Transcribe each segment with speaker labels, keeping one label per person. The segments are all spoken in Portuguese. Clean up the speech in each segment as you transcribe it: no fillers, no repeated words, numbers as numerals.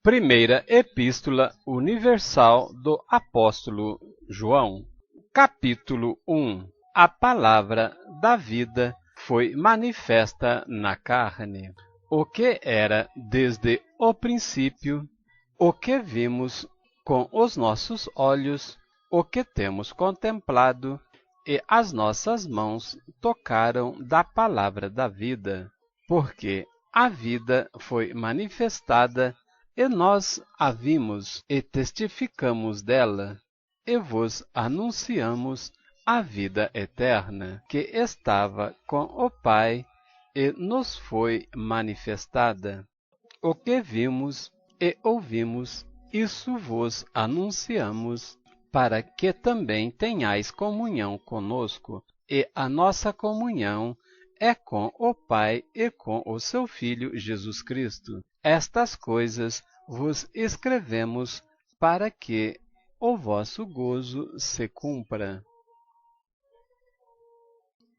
Speaker 1: Primeira Epístola Universal do Apóstolo João, capítulo 1. A palavra da vida foi manifesta na carne. O que era desde o princípio, o que vimos com os nossos olhos, o que temos contemplado, e as nossas mãos tocaram da palavra da vida, porque a vida foi manifestada, e nós a vimos e testificamos dela, e vos anunciamos a vida eterna, que estava com o Pai e nos foi manifestada. O que vimos e ouvimos, isso vos anunciamos, para que também tenhais comunhão conosco, e a nossa comunhão é com o Pai e com o seu Filho Jesus Cristo. Estas coisas vos escrevemos para que o vosso gozo se cumpra.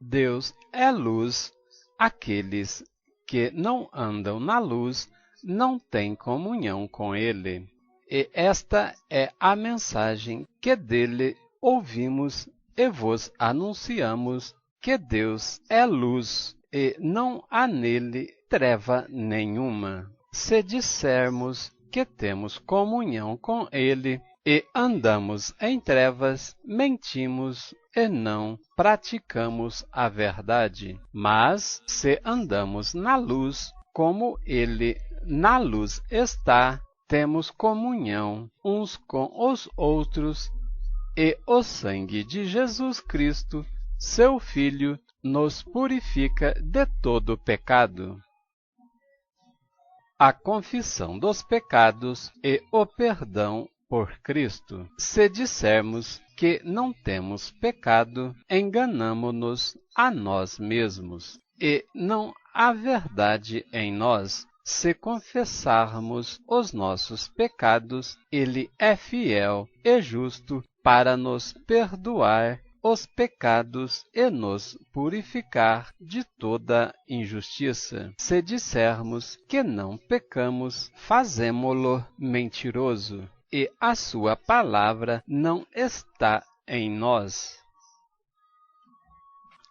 Speaker 1: Deus é luz. Aqueles que não andam na luz não têm comunhão com Ele. E esta é a mensagem que dele ouvimos e vos anunciamos, que Deus é luz e não há nele treva nenhuma. Se dissermos que temos comunhão com Ele e andamos em trevas, mentimos e não praticamos a verdade. Mas se andamos na luz, como Ele na luz está, temos comunhão uns com os outros, e o sangue de Jesus Cristo, seu Filho, nos purifica de todo pecado. A confissão dos pecados e o perdão por Cristo. Se dissermos que não temos pecado, enganamo-nos a nós mesmos, e não há verdade em nós. Se confessarmos os nossos pecados, Ele é fiel e justo para nos perdoar os pecados e nos purificar de toda injustiça. Se dissermos que não pecamos, fazemo-lo mentiroso, e a sua palavra não está em nós.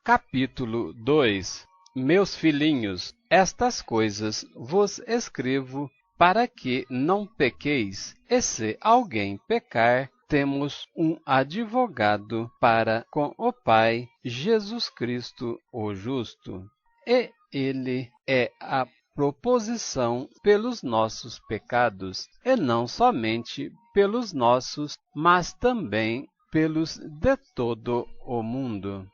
Speaker 1: Capítulo 2. Meus filhinhos, estas coisas vos escrevo para que não pequeis, e se alguém pecar, temos um advogado para com o Pai, Jesus Cristo o justo. E ele é a proposição pelos nossos pecados, e não somente pelos nossos, mas também pelos de todo o mundo.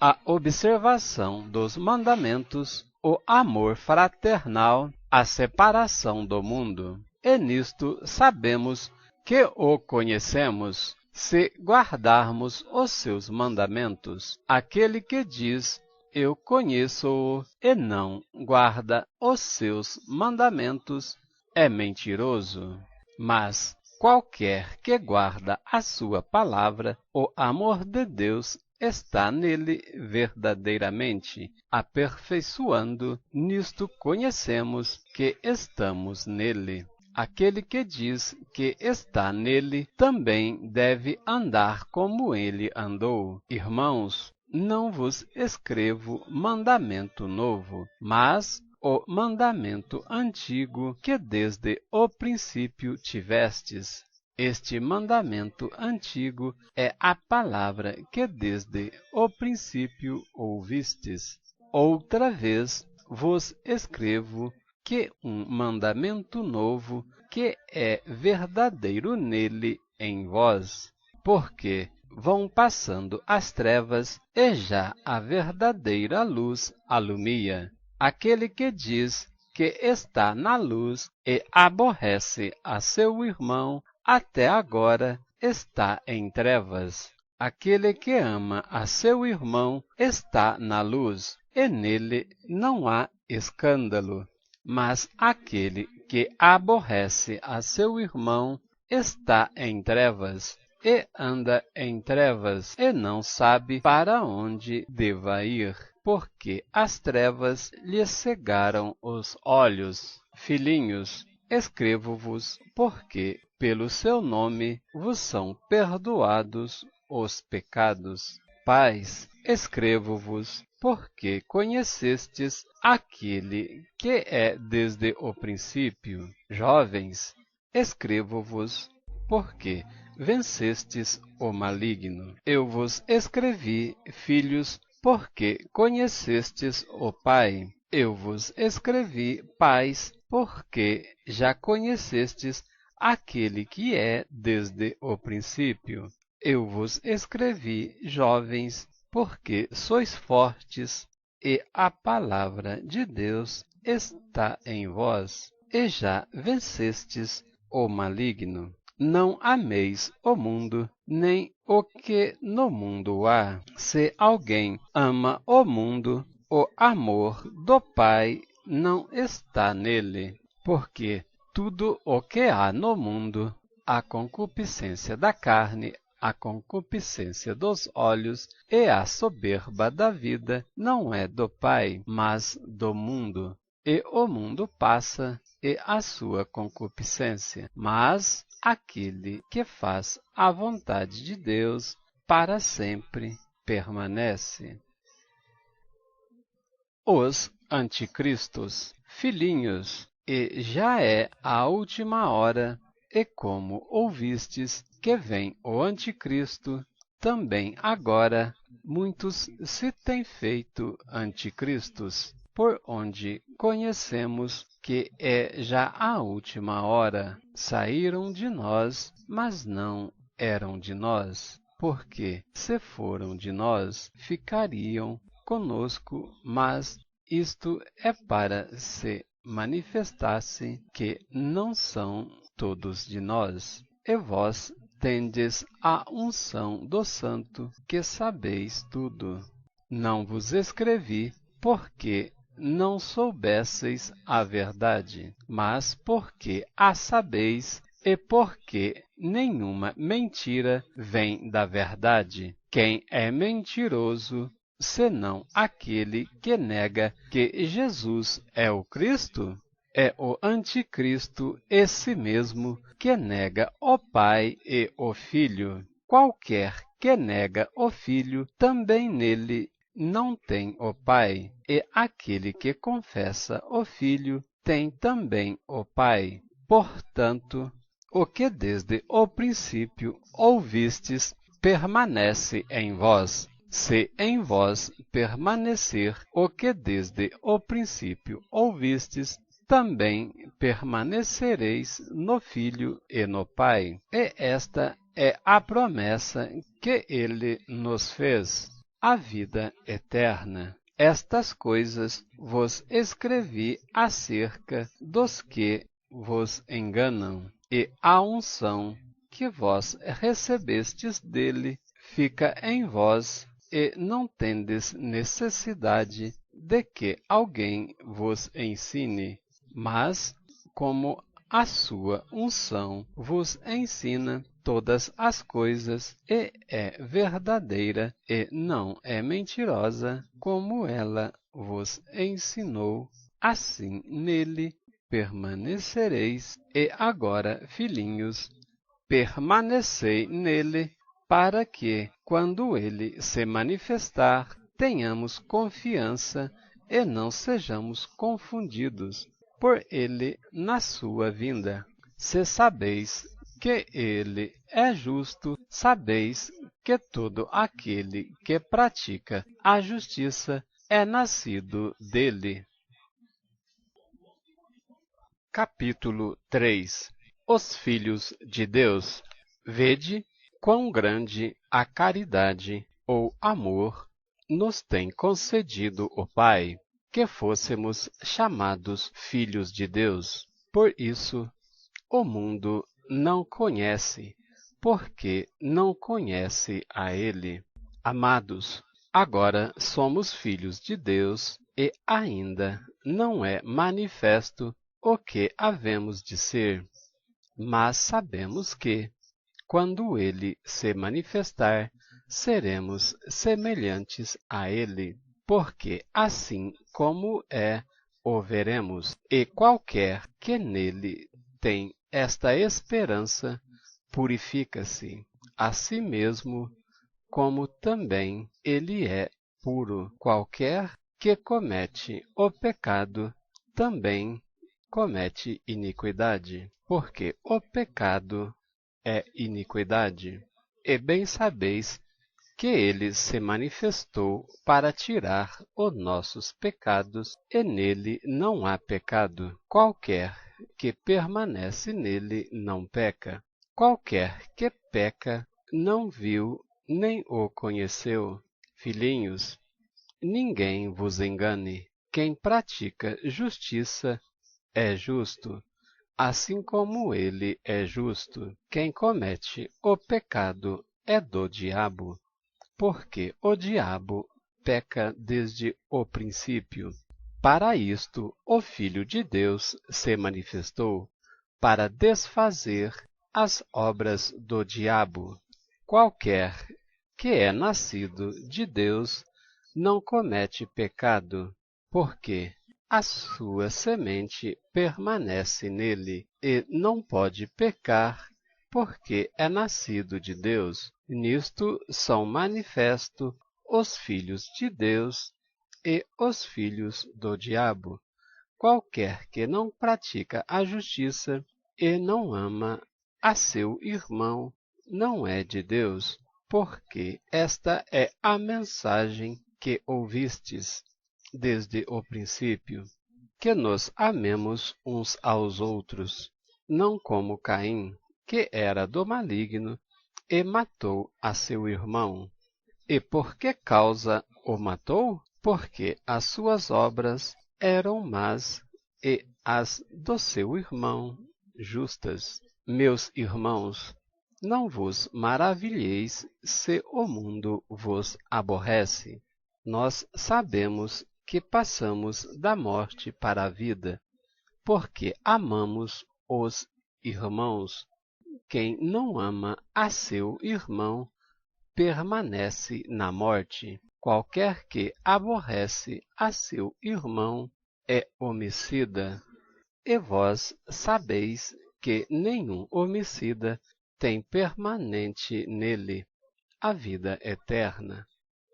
Speaker 1: A observação dos mandamentos, o amor fraternal, a separação do mundo. E nisto sabemos que o conhecemos, se guardarmos os seus mandamentos. Aquele que diz, eu conheço-o, e não guarda os seus mandamentos, é mentiroso. Mas qualquer que guarda a sua palavra, o amor de Deus está nele verdadeiramente, aperfeiçoando. Nisto conhecemos que estamos nele. Aquele que diz que está nele também deve andar como ele andou. Irmãos, não vos escrevo mandamento novo, mas o mandamento antigo que desde o princípio tivestes. Este mandamento antigo é a palavra que desde o princípio ouvistes. Outra vez vos escrevo que um mandamento novo, que é verdadeiro nele em vós, porque vão passando as trevas e já a verdadeira luz alumia. Aquele que diz que está na luz e aborrece a seu irmão, até agora está em trevas. Aquele que ama a seu irmão está na luz, e nele não há escândalo. Mas aquele que aborrece a seu irmão está em trevas, e anda em trevas, e não sabe para onde deva ir, porque as trevas lhe cegaram os olhos. Filhinhos, escrevo-vos porque, pelo seu nome, vos são perdoados os pecados. Pais, escrevo-vos porque conhecestes aquele que é desde o princípio. Jovens, escrevo-vos porque vencestes o maligno. Eu vos escrevi, filhos, porque conhecestes o Pai. Eu vos escrevi, pais, porque já conhecestes aquele que é desde o princípio. Eu vos escrevi, jovens, porque sois fortes, e a palavra de Deus está em vós, e já vencestes o maligno. Não ameis o mundo, nem o que no mundo há. Se alguém ama o mundo, o amor do Pai não está nele, porque tudo o que há no mundo, a concupiscência da carne, a concupiscência dos olhos e a soberba da vida, não é do Pai, mas do mundo. E o mundo passa, e a sua concupiscência, mas aquele que faz a vontade de Deus para sempre permanece. Os anticristos, filhinhos, e já é a última hora, e como ouvistes que vem o anticristo, também agora muitos se têm feito anticristos, por onde conhecemos que é já a última hora. Saíram de nós, mas não eram de nós, porque se foram de nós, ficariam conosco, mas isto é para se manifestasse que não são todos de nós. E vós tendes a unção do Santo, que sabeis tudo. Não vos escrevi porque não soubesseis a verdade, mas porque a sabeis e porque nenhuma mentira vem da verdade. Quem é mentiroso, senão aquele que nega que Jesus é o Cristo? É o anticristo esse mesmo que nega o Pai e o Filho. Qualquer que nega o Filho, também nele não tem o Pai, e aquele que confessa o Filho tem também o Pai. Portanto, o que desde o princípio ouvistes permanece em vós. Se em vós permanecer o que desde o princípio ouvistes, também permanecereis no Filho e no Pai. E esta é a promessa que ele nos fez, a vida eterna. Estas coisas vos escrevi acerca dos que vos enganam, e a unção que vós recebestes dele fica em vós, e não tendes necessidade de que alguém vos ensine, mas como a sua unção vos ensina todas as coisas, e é verdadeira e não é mentirosa, como ela vos ensinou, assim nele permanecereis. E agora, filhinhos, permanecei nele, para que, quando ele se manifestar, tenhamos confiança e não sejamos confundidos por ele na sua vinda. Se sabeis que ele é justo, sabeis que todo aquele que pratica a justiça é nascido dele. Capítulo 3. Os filhos de Deus. Vede quão grande a caridade ou amor nos tem concedido o Pai, que fôssemos chamados filhos de Deus. Por isso, o mundo não conhece, porque não conhece a Ele. Amados, agora somos filhos de Deus e ainda não é manifesto o que havemos de ser, mas sabemos que, quando ele se manifestar, seremos semelhantes a ele, porque assim como é, o veremos, e qualquer que nele tem esta esperança purifica-se a si mesmo, como também ele é puro. Qualquer que comete o pecado também comete iniquidade, porque o pecado é iniquidade. E bem sabeis que ele se manifestou para tirar os nossos pecados, e nele não há pecado. Qualquer que permanece nele não peca. Qualquer que peca não viu nem o conheceu. Filhinhos, ninguém vos engane. Quem pratica justiça é justo, assim como ele é justo. Quem comete o pecado é do diabo, porque o diabo peca desde o princípio. Para isto, o Filho de Deus se manifestou, para desfazer as obras do diabo. Qualquer que é nascido de Deus não comete pecado, porque a sua semente permanece nele e não pode pecar, porque é nascido de Deus. Nisto são manifestos os filhos de Deus e os filhos do diabo. Qualquer que não pratica a justiça e não ama a seu irmão não é de Deus, porque esta é a mensagem que ouvistes desde o princípio, que nos amemos uns aos outros, não como Caim, que era do maligno e matou a seu irmão. E por que causa o matou? Porque as suas obras eram más e as do seu irmão justas. Meus irmãos, não vos maravilheis se o mundo vos aborrece. Nós sabemos que passamos da morte para a vida, porque amamos os irmãos. Quem não ama a seu irmão permanece na morte. Qualquer que aborrece a seu irmão é homicida. E vós sabeis que nenhum homicida tem permanente nele a vida eterna.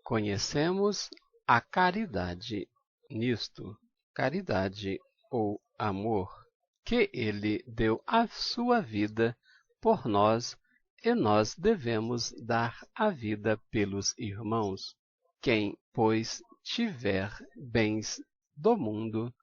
Speaker 1: Conhecemos a caridade nisto, caridade ou amor, que ele deu a sua vida por nós, e nós devemos dar a vida pelos irmãos. Quem, pois, tiver bens do mundo,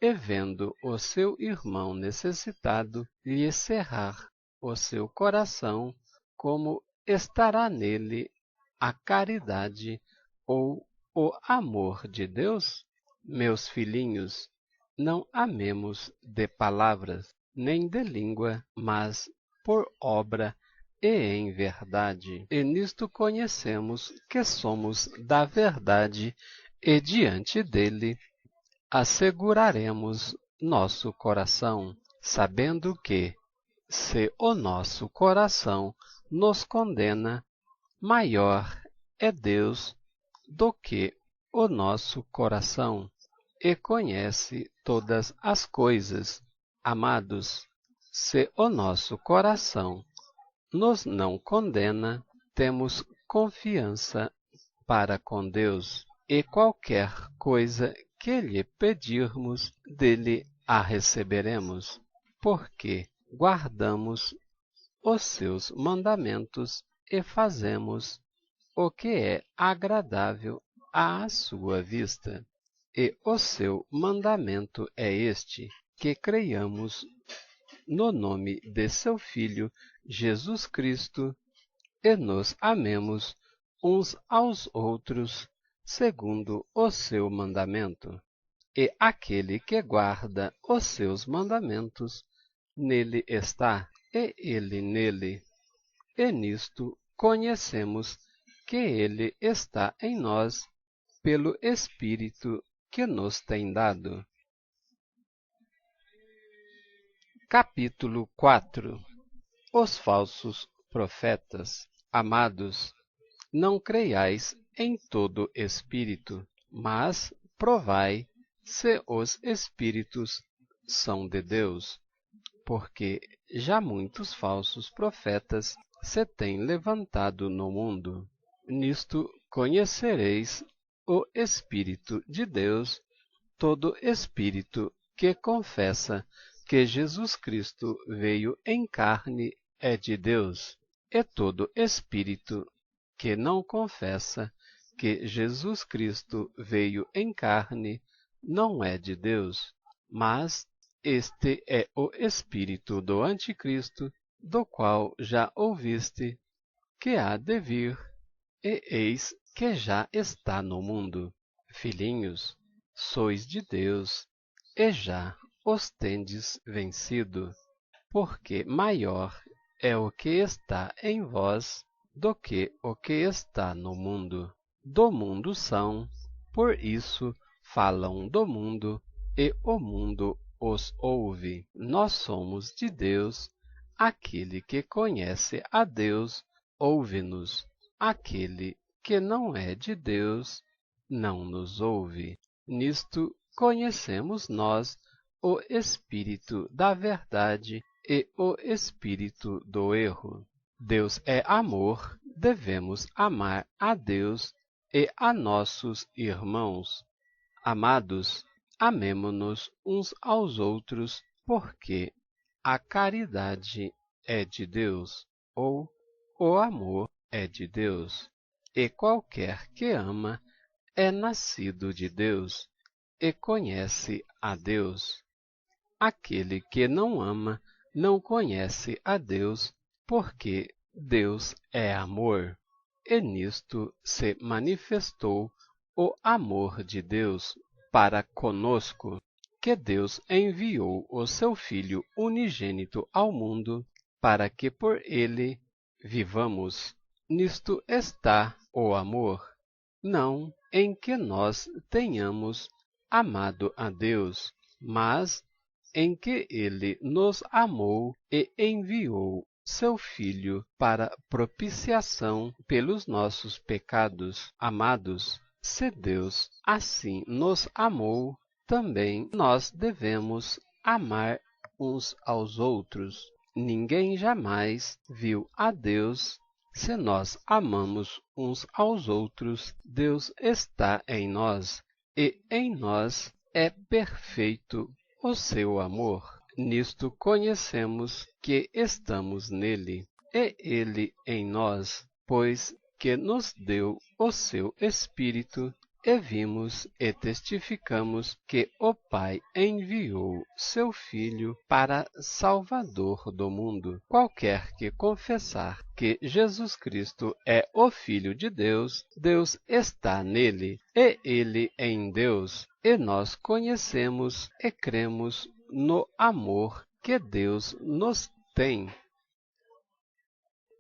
Speaker 1: e vendo o seu irmão necessitado, lhe cerrar o seu coração, como estará nele a caridade ou o amor de Deus? Meus filhinhos, não amemos de palavras, nem de língua, mas por obra e em verdade. E nisto conhecemos que somos da verdade, e diante dele asseguraremos nosso coração, sabendo que, se o nosso coração nos condena, maior é Deus do que o nosso coração, e conhece todas as coisas. Amados, se o nosso coração nos não condena, temos confiança para com Deus, e qualquer coisa que lhe pedirmos, dele a receberemos, porque guardamos os seus mandamentos e fazemos o que é agradável à sua vista. E o seu mandamento é este, que creiamos no nome de seu Filho, Jesus Cristo, e nos amemos uns aos outros, segundo o seu mandamento. E aquele que guarda os seus mandamentos, nele está, e ele nele. E nisto conhecemos que ele está em nós, pelo Espírito que nos tem dado. Capítulo 4. Os falsos profetas. Amados, não creiais em todo espírito, mas provai se os espíritos são de Deus, porque já muitos falsos profetas se têm levantado no mundo. Nisto conhecereis o Espírito de Deus. Todo espírito que confessa que Jesus Cristo veio em carne é de Deus, e todo espírito que não confessa que Jesus Cristo veio em carne não é de Deus, mas este é o espírito do Anticristo, do qual já ouviste que há de vir, e eis que já está no mundo. Filhinhos, sois de Deus, e já os tendes vencido, porque maior é o que está em vós do que o que está no mundo. Do mundo são, por isso falam do mundo, e o mundo os ouve. Nós somos de Deus, aquele que conhece a Deus ouve-nos, aquele que não é de Deus não nos ouve. Nisto conhecemos nós o espírito da verdade e o espírito do erro. Deus é amor, devemos amar a Deus e a nossos irmãos. Amados, amemo-nos uns aos outros, porque a caridade é de Deus, ou o amor é de Deus. E qualquer que ama é nascido de Deus e conhece a Deus. Aquele que não ama não conhece a Deus, porque Deus é amor. E nisto se manifestou o amor de Deus para conosco, que Deus enviou o seu Filho unigênito ao mundo, para que por ele vivamos. Nisto está o amor, não em que nós tenhamos amado a Deus, mas em que ele nos amou e enviou seu Filho para propiciação pelos nossos pecados. Amados, se Deus assim nos amou, também nós devemos amar uns aos outros. Ninguém jamais viu a Deus. Se nós amamos uns aos outros, Deus está em nós, e em nós é perfeito o seu amor. Nisto conhecemos que estamos nele, e ele em nós, pois que nos deu o seu Espírito, e vimos e testificamos que o Pai enviou seu Filho para Salvador do mundo. Qualquer que confessar que Jesus Cristo é o Filho de Deus, Deus está nele, e ele em Deus. E nós conhecemos e cremos no amor que Deus nos tem.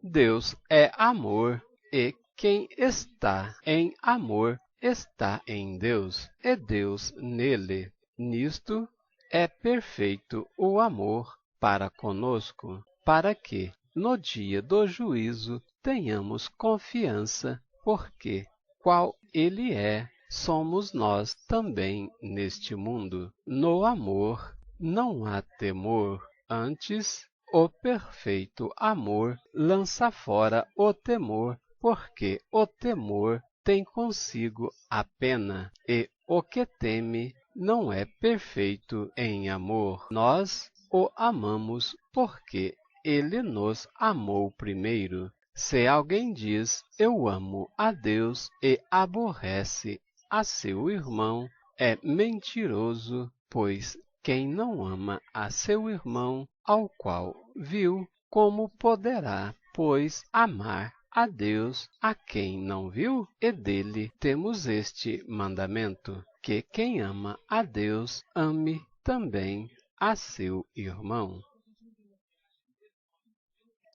Speaker 1: Deus é amor, e quem está em amor está em Deus, e Deus nele. Nisto é perfeito o amor para conosco, para que, no dia do juízo, tenhamos confiança, porque, qual ele é, somos nós também neste mundo. No amor não há temor, antes o perfeito amor lança fora o temor, porque o temor tem consigo a pena, e o que teme não é perfeito em amor. Nós o amamos porque ele nos amou primeiro. Se alguém diz, eu amo a Deus e aborrece a seu irmão, é mentiroso, pois quem não ama a seu irmão, ao qual viu, como poderá, pois, amar a Deus a quem não viu? E dele temos este mandamento, que quem ama a Deus, ame também a seu irmão.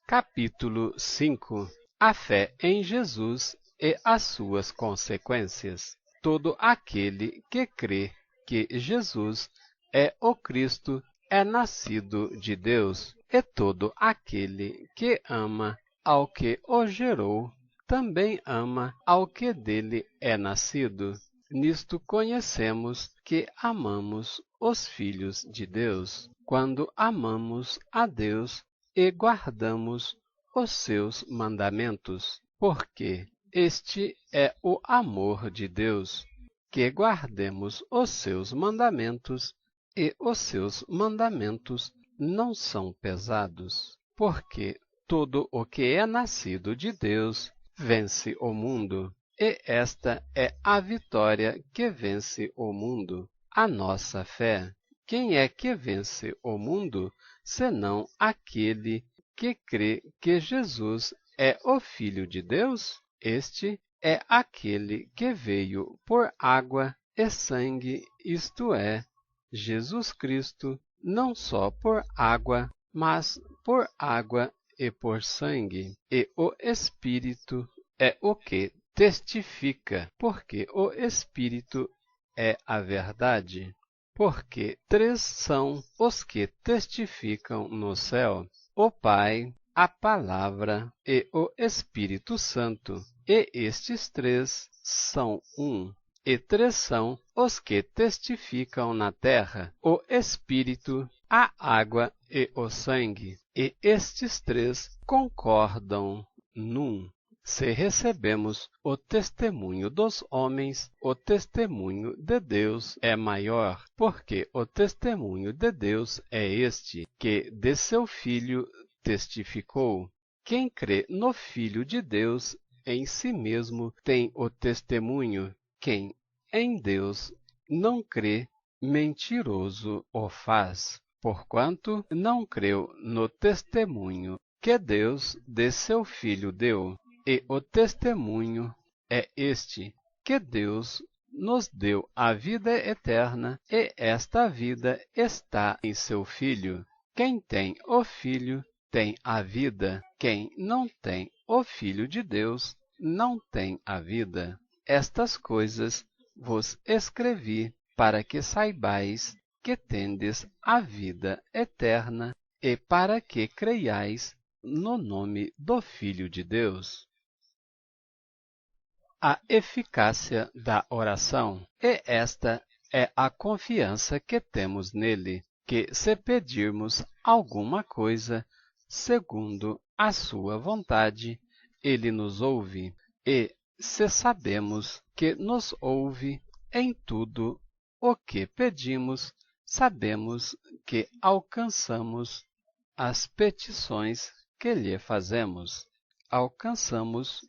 Speaker 1: Capítulo 5. A fé em Jesus e as suas consequências. Todo aquele que crê que Jesus é o Cristo é nascido de Deus, e todo aquele que ama ao que o gerou, também ama ao que dele é nascido. Nisto conhecemos que amamos os filhos de Deus, quando amamos a Deus e guardamos os seus mandamentos, porque este é o amor de Deus, que guardemos os seus mandamentos, e os seus mandamentos não são pesados, porque todo o que é nascido de Deus vence o mundo. E esta é a vitória que vence o mundo, a nossa fé. Quem é que vence o mundo, senão aquele que crê que Jesus é o Filho de Deus? Este é aquele que veio por água e sangue, isto é, Jesus Cristo, não só por água, mas por água e por sangue. E o Espírito é o que testifica, porque o Espírito é a verdade. Porque três são os que testificam no céu: o Pai, a Palavra e o Espírito Santo. E estes três são um. E três são os que testificam na terra: o Espírito, a água e o sangue. E estes três concordam num. Se recebemos o testemunho dos homens, o testemunho de Deus é maior, porque o testemunho de Deus é este, que de seu Filho testificou. Quem crê no Filho de Deus, em si mesmo tem o testemunho. Quem em Deus não crê, mentiroso o faz, porquanto não creu no testemunho que Deus de seu Filho deu. E o testemunho é este, que Deus nos deu a vida eterna, e esta vida está em seu Filho. Quem tem o Filho tem a vida. Quem não tem o Filho de Deus não tem a vida. Estas coisas vos escrevi para que saibais que tendes a vida eterna e para que creiais no nome do Filho de Deus. A eficácia da oração. E esta é a confiança que temos nele, que se pedirmos alguma coisa segundo a sua vontade, ele nos ouve. E se sabemos que nos ouve em tudo o que pedimos, sabemos que alcançamos as petições que lhe fazemos. Alcançamos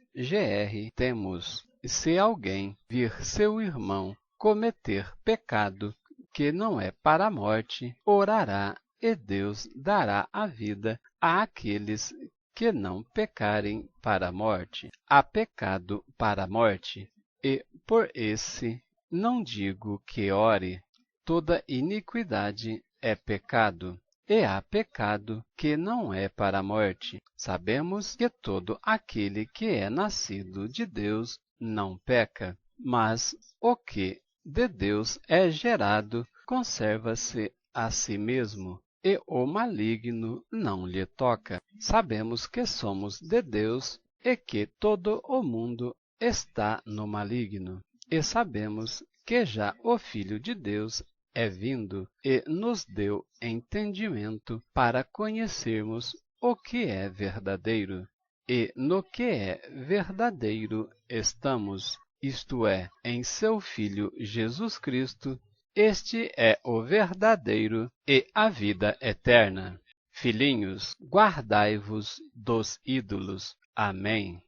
Speaker 1: temos. Se alguém vir seu irmão cometer pecado que não é para a morte, orará e Deus dará a vida àqueles que não pecarem para a morte. Há pecado para a morte, e por esse não digo que ore. Toda iniquidade é pecado. E há pecado que não é para a morte. Sabemos que todo aquele que é nascido de Deus não peca, mas o que de Deus é gerado conserva-se a si mesmo, e o maligno não lhe toca. Sabemos que somos de Deus e que todo o mundo está no maligno. E sabemos que já o Filho de Deus é vindo e nos deu entendimento para conhecermos o que é verdadeiro. E no que é verdadeiro estamos, isto é, em seu Filho Jesus Cristo. Este é o verdadeiro e a vida eterna. Filhinhos, guardai-vos dos ídolos. Amém.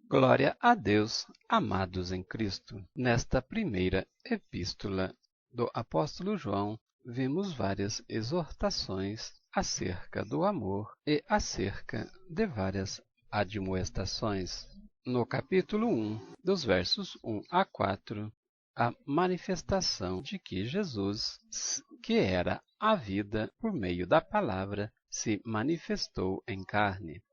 Speaker 1: Glória a Deus, amados em Cristo. Nesta primeira epístola do apóstolo João, vimos várias exortações acerca do amor e acerca de várias admoestações. No capítulo 1, dos versos 1 a 4, a manifestação de que Jesus, que era a vida por meio da palavra, se manifestou em carne.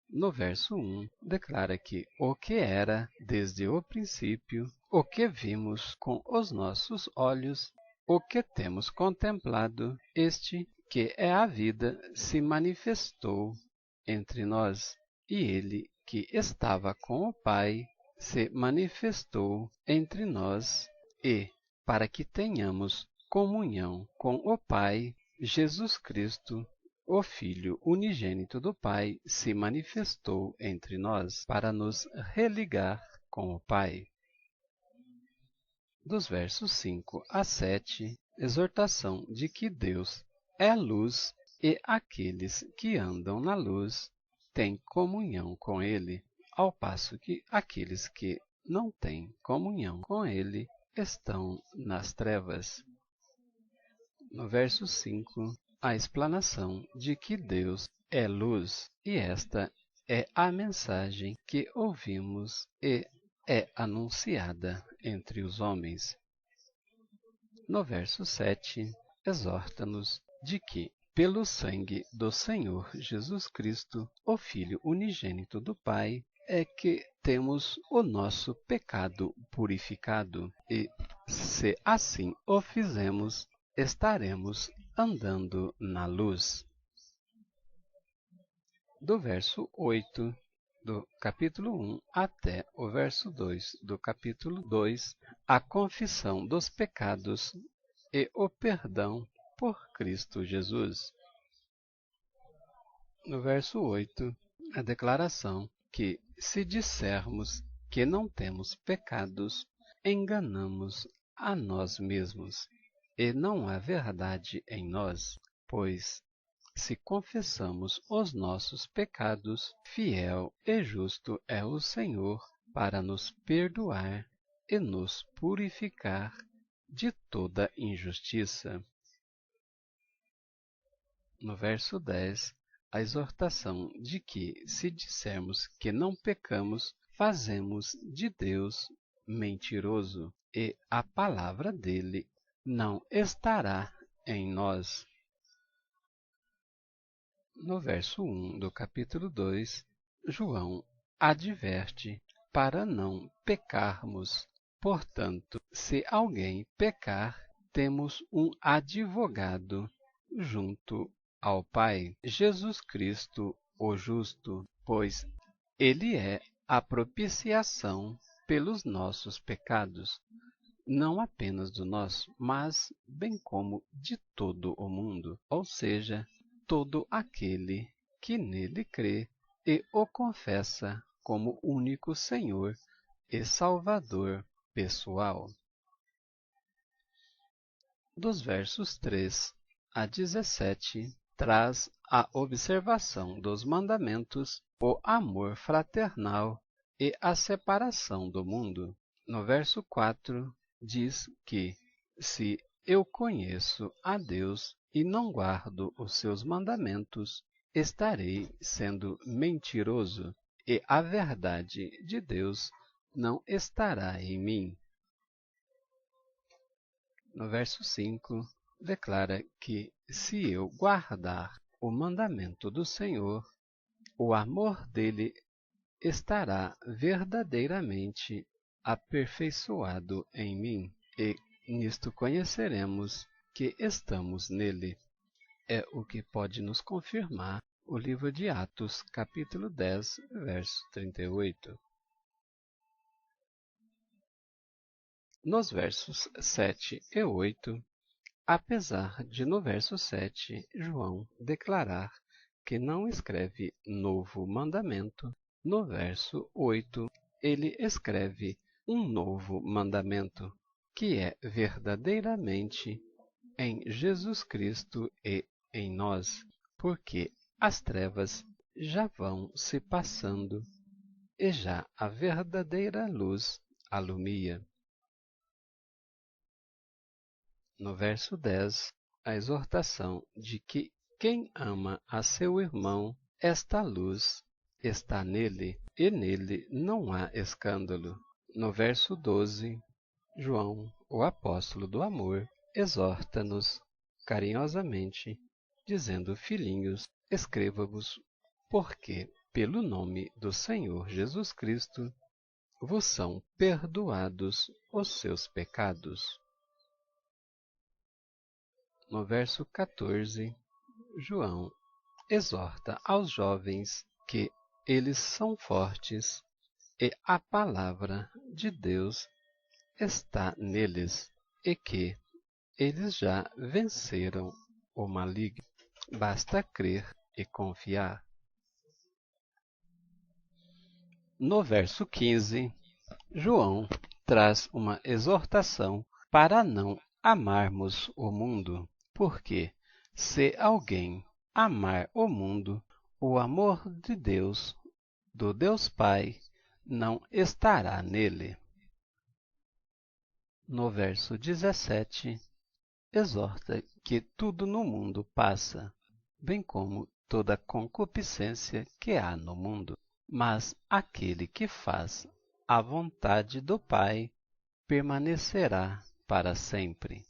Speaker 1: No verso 1, declara que o que era desde o princípio, o que vimos com os nossos olhos, o que temos contemplado, este que é a vida, se manifestou entre nós. E ele, que estava com o Pai, se manifestou entre nós e, para que tenhamos comunhão com o Pai, Jesus Cristo, o Filho unigênito do Pai, se manifestou entre nós para nos religar com o Pai. Dos versos 5 a 7, exortação de que Deus é luz e aqueles que andam na luz têm comunhão com Ele, ao passo que aqueles que não têm comunhão com Ele estão nas trevas. No verso 5, a explanação de que Deus é luz, e esta é a mensagem que ouvimos e é anunciada entre os homens. No verso 7, exorta-nos de que, pelo sangue do Senhor Jesus Cristo, o Filho unigênito do Pai, é que temos o nosso pecado purificado, e, se assim o fizermos, estaremos andando na luz. Do verso 8 do capítulo 1 até o verso 2 do capítulo 2, a confissão dos pecados e o perdão por Cristo Jesus. No verso 8, a declaração que, se dissermos que não temos pecados, enganamos a nós mesmos, e não há verdade em nós, pois, se confessamos os nossos pecados, fiel e justo é o Senhor para nos perdoar e nos purificar de toda injustiça. No verso 10, a exortação de que, se dissermos que não pecamos, fazemos de Deus mentiroso, e a palavra dele não estará em nós. No verso 1 do capítulo 2, João adverte para não pecarmos. Portanto, se alguém pecar, temos um advogado junto ao Pai, Jesus Cristo, o justo, pois ele é a propiciação pelos nossos pecados, não apenas do nosso, mas bem como de todo o mundo, ou seja, todo aquele que nele crê e o confessa como único Senhor e Salvador pessoal. Dos versos 3 a 17, traz a observação dos mandamentos, o amor fraternal e a separação do mundo. No verso 4, diz que, se eu conheço a Deus e não guardo os seus mandamentos, estarei sendo mentiroso, e a verdade de Deus não estará em mim. No verso 5, declara que, se eu guardar o mandamento do Senhor, o amor dele estará verdadeiramente aperfeiçoado em mim, e nisto conheceremos que estamos nele. É o que pode nos confirmar o livro de Atos, capítulo 10, verso 38. Nos versos 7 e 8, apesar de no verso 7 João declarar que não escreve novo mandamento, no verso 8 ele escreve um novo mandamento, que é verdadeiramente em Jesus Cristo e em nós, porque as trevas já vão se passando e já a verdadeira luz alumia. No verso 10, a exortação de que quem ama a seu irmão, esta luz está nele, e nele não há escândalo. No verso 12, João, o apóstolo do amor, exorta-nos carinhosamente, dizendo: filhinhos, escreva-vos, porque, pelo nome do Senhor Jesus Cristo, vos são perdoados os seus pecados. No verso 14, João exorta aos jovens que eles são fortes e a palavra de Deus está neles e que eles já venceram o maligno. Basta crer e confiar. No verso 15, João traz uma exortação para não amarmos o mundo, porque se alguém amar o mundo, o amor de Deus, do Deus Pai, não estará nele. No verso 17, exorta que tudo no mundo passa, bem como toda concupiscência que há no mundo. Mas aquele que faz a vontade do Pai permanecerá para sempre.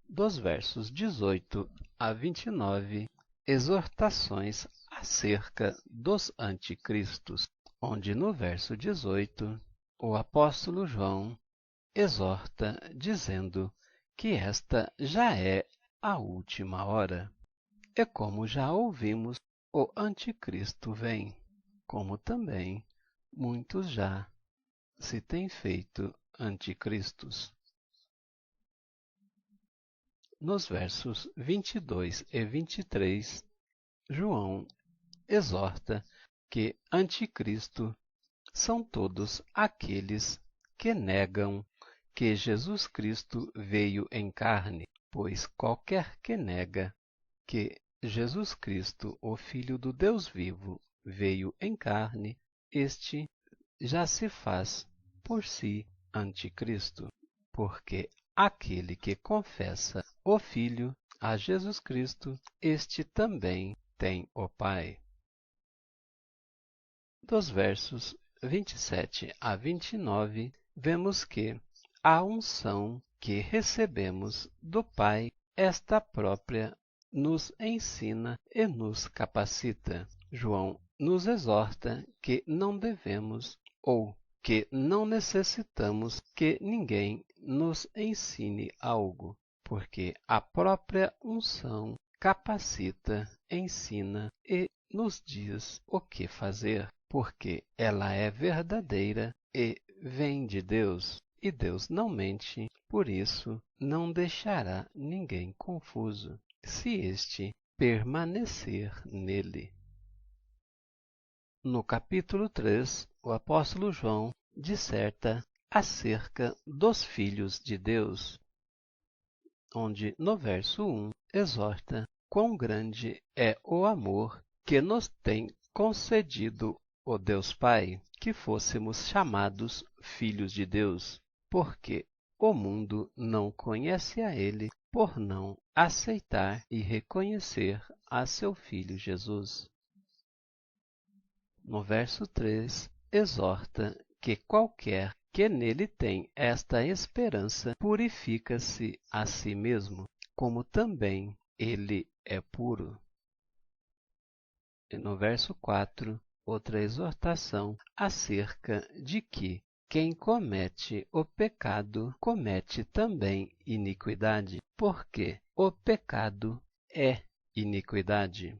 Speaker 1: Dos versos 18 a 29, exortações acerca dos anticristos, onde no verso 18, o apóstolo João exorta dizendo que esta já é a última hora. E como já ouvimos, o anticristo vem, como também muitos já se têm feito anticristos. Nos versos 22 e 23, João exorta que anticristo são todos aqueles que negam que Jesus Cristo veio em carne, pois qualquer que nega que Jesus Cristo, o Filho do Deus vivo, veio em carne, este já se faz por si anticristo, porque aquele que confessa o Filho a Jesus Cristo, este também tem o Pai. Dos versos 27 a 29, vemos que a unção que recebemos do Pai, esta própria nos ensina e nos capacita. João nos exorta que não devemos ou que não necessitamos que ninguém nos ensine algo, porque a própria unção capacita, ensina e nos diz o que fazer, porque ela é verdadeira e vem de Deus. E Deus não mente, por isso não deixará ninguém confuso, se este permanecer nele. No capítulo 3, o apóstolo João disserta acerca dos filhos de Deus, onde no verso 1 exorta quão grande é o amor que nos tem concedido o Deus Pai, que fôssemos chamados filhos de Deus, porque o mundo não conhece a Ele por não aceitar e reconhecer a seu Filho Jesus. No verso 3, exorta que qualquer que nele tem esta esperança purifica-se a si mesmo, como também ele é puro. E no verso 4, outra exortação acerca de que quem comete o pecado comete também iniquidade, porque o pecado é iniquidade.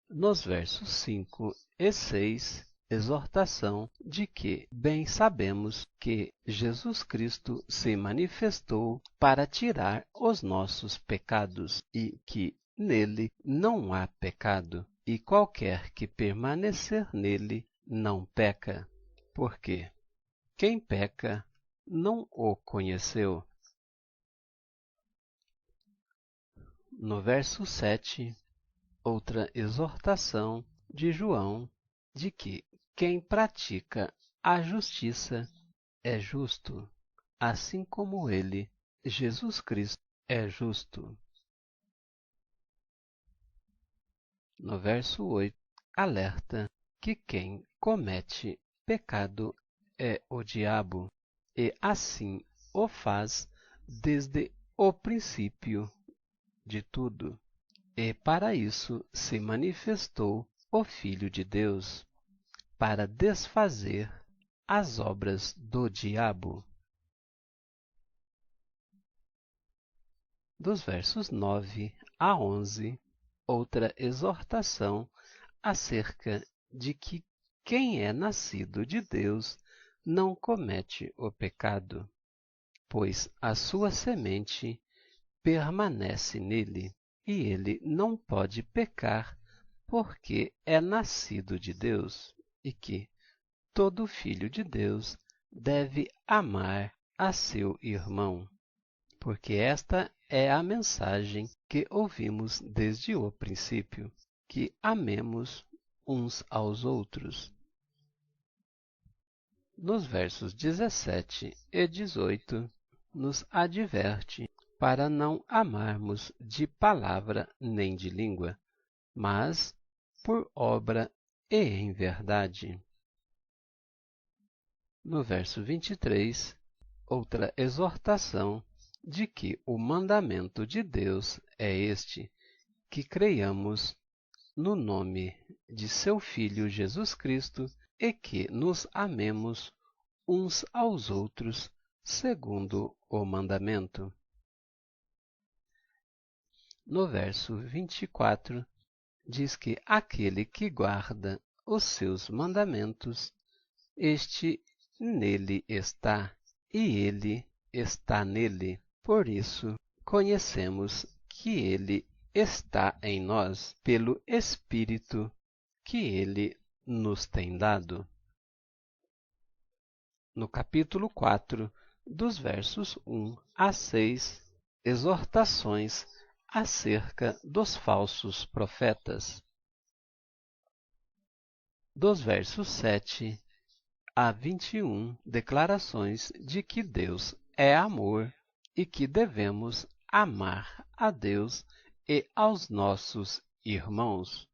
Speaker 1: Nos versos 5 e 6, exortação de que bem sabemos que Jesus Cristo se manifestou para tirar os nossos pecados e que nele não há pecado, e qualquer que permanecer nele não peca, porque quem peca não o conheceu. No verso 7, outra exortação de João de que quem pratica a justiça é justo, assim como ele, Jesus Cristo, é justo. No verso 8, alerta que quem comete pecado é o diabo, e assim o faz desde o princípio de tudo. E para isso se manifestou o Filho de Deus, para desfazer as obras do diabo. Dos versos 9 a 11, outra exortação acerca de que quem é nascido de Deus não comete o pecado, pois a sua semente permanece nele, e ele não pode pecar, porque é nascido de Deus, e que todo filho de Deus deve amar a seu irmão, porque esta é a mensagem que ouvimos desde o princípio, que amemos uns aos outros. Nos versos 17 e 18, nos adverte para não amarmos de palavra nem de língua, mas por obra e em verdade. No verso 23, outra exortação de que o mandamento de Deus é este, que creiamos no nome de seu Filho Jesus Cristo e que nos amemos uns aos outros segundo o mandamento. No verso 24, diz que aquele que guarda os seus mandamentos, este nele está, e ele está nele. Por isso, conhecemos que ele está em nós pelo Espírito que ele nos tem dado. No capítulo 4, dos versos 1 a 6, exortações acerca dos falsos profetas. Dos versos 7 a 21, declarações de que Deus é amor e que devemos amar a Deus e aos nossos irmãos.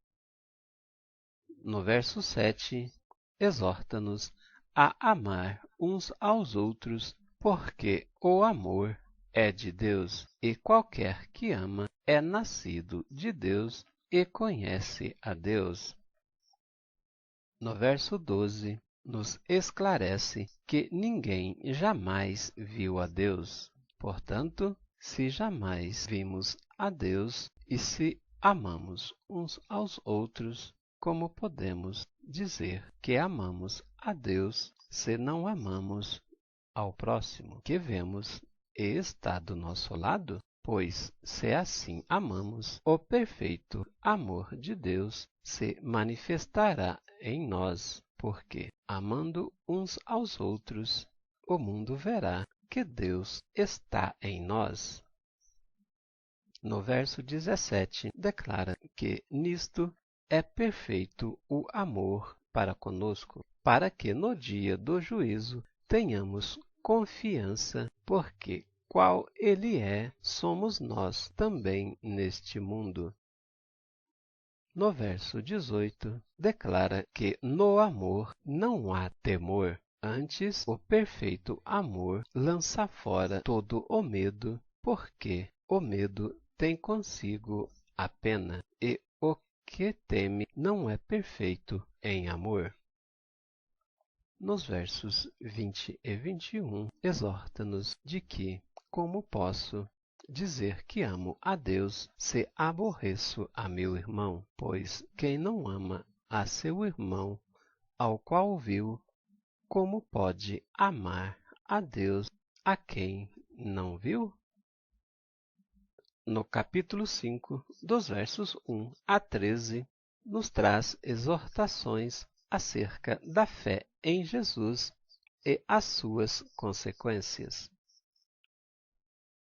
Speaker 1: No verso 7, exorta-nos a amar uns aos outros, porque o amor é de Deus, e qualquer que ama é nascido de Deus e conhece a Deus. No verso 12, nos esclarece que ninguém jamais viu a Deus. Portanto, se jamais vimos a Deus e se amamos uns aos outros, como podemos dizer que amamos a Deus se não amamos ao próximo que vemos e está do nosso lado? Pois, se assim amamos, o perfeito amor de Deus se manifestará em nós, porque, amando uns aos outros, o mundo verá que Deus está em nós. No verso 17, declara que nisto é perfeito o amor para conosco, para que no dia do juízo tenhamos confiança, porque qual ele é, somos nós também neste mundo. No verso 18, declara que no amor não há temor, antes o perfeito amor lança fora todo o medo, porque o medo tem consigo a pena, e o que teme não é perfeito em amor. Nos versos 20 e 21, exorta-nos de que, como posso dizer que amo a Deus se aborreço a meu irmão? Pois quem não ama a seu irmão, ao qual viu, como pode amar a Deus a quem não viu? No capítulo 5, dos versos 1 a 13, nos traz exortações acerca da fé em Jesus e as suas consequências.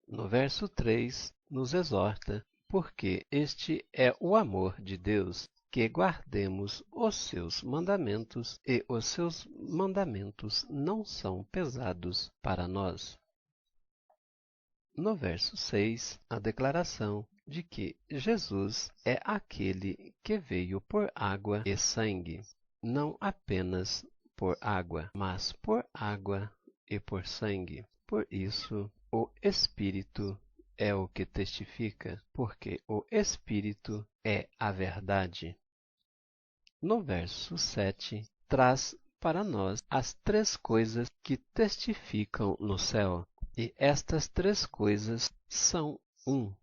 Speaker 1: No verso 3, nos exorta, porque este é o amor de Deus, que guardemos os seus mandamentos, e os seus mandamentos não são pesados para nós. No verso 6, a declaração de que Jesus é aquele que veio por água e sangue, não apenas por água, mas por água e por sangue. Por isso, o Espírito é o que testifica, porque o Espírito é a verdade. No verso 7, traz para nós as três coisas que testificam no céu. E estas três coisas são um,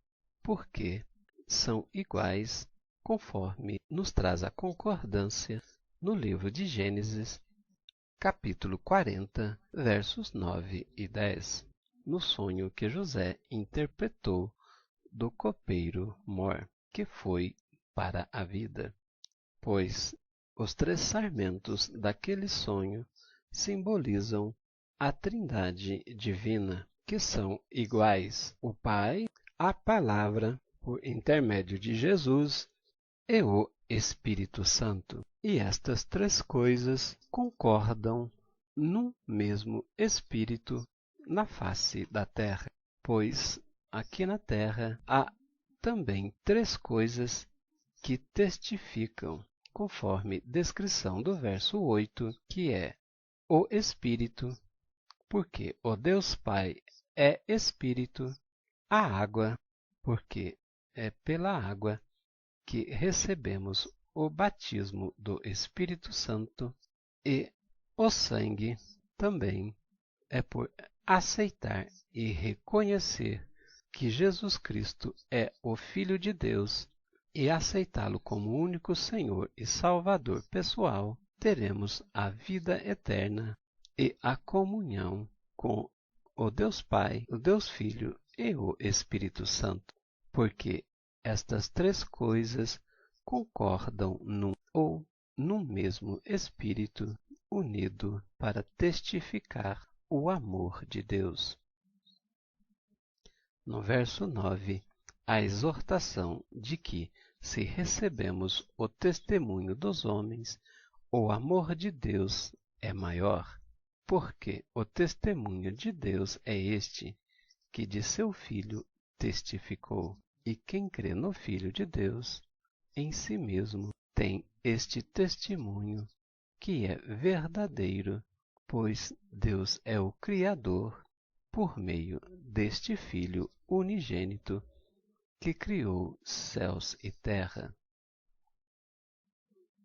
Speaker 1: porque são iguais, conforme nos traz a concordância no livro de Gênesis, capítulo 40, versos 9 e 10, no sonho que José interpretou do copeiro Mor, que foi para a vida, pois os 3 sarmentos daquele sonho simbolizam a Trindade divina, que são iguais: o Pai, a Palavra, por intermédio de Jesus, e o Espírito Santo. E estas 3 coisas concordam num mesmo Espírito na face da terra, pois aqui na terra há também 3 coisas que testificam, conforme descrição do verso 8, que é o Espírito, porque o Deus Pai é Espírito, a água, porque é pela água que recebemos o batismo do Espírito Santo, e o sangue também é por aceitar e reconhecer que Jesus Cristo é o Filho de Deus e aceitá-lo como único Senhor e Salvador pessoal, teremos a vida eterna e a comunhão com o Deus Pai, o Deus Filho e o Espírito Santo, porque estas 3 coisas concordam num mesmo Espírito unido para testificar o amor de Deus. No verso 9, a exortação de que, se recebemos o testemunho dos homens, o amor de Deus é maior, porque o testemunho de Deus é este, que de seu Filho testificou. E quem crê no Filho de Deus, em si mesmo tem este testemunho, que é verdadeiro, pois Deus é o Criador, por meio deste Filho unigênito, que criou céus e terra.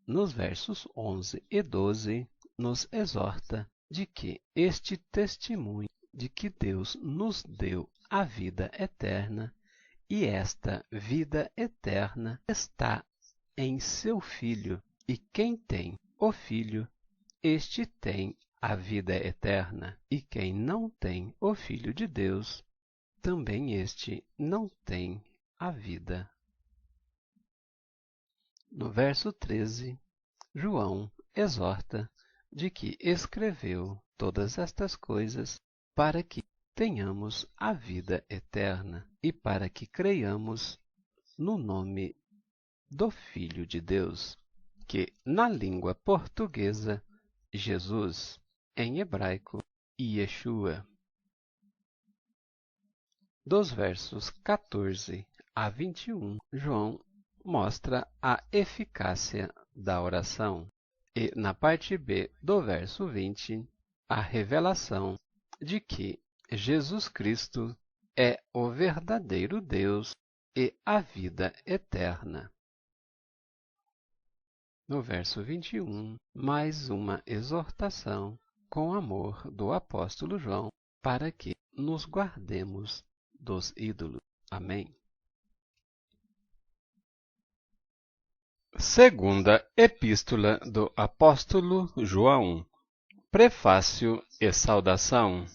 Speaker 1: Nos versos 11 e 12, nos exorta de que este testemunho de que Deus nos deu a vida eterna, e esta vida eterna está em seu Filho, e quem tem o Filho, este tem a vida eterna, e quem não tem o Filho de Deus, também este não tem a vida. No verso 13, João exorta de que escreveu todas estas coisas para que tenhamos a vida eterna e para que creiamos no nome do Filho de Deus, que na língua portuguesa, Jesus, em hebraico, Yeshua. Dos versos 14 a 21, João mostra a eficácia da oração. E na parte B do verso 20, a revelação de que Jesus Cristo é o verdadeiro Deus e a vida eterna. No verso 21, mais uma exortação com amor do apóstolo João para que nos guardemos dos ídolos. Amém. Segunda Epístola do Apóstolo João. Prefácio e saudação.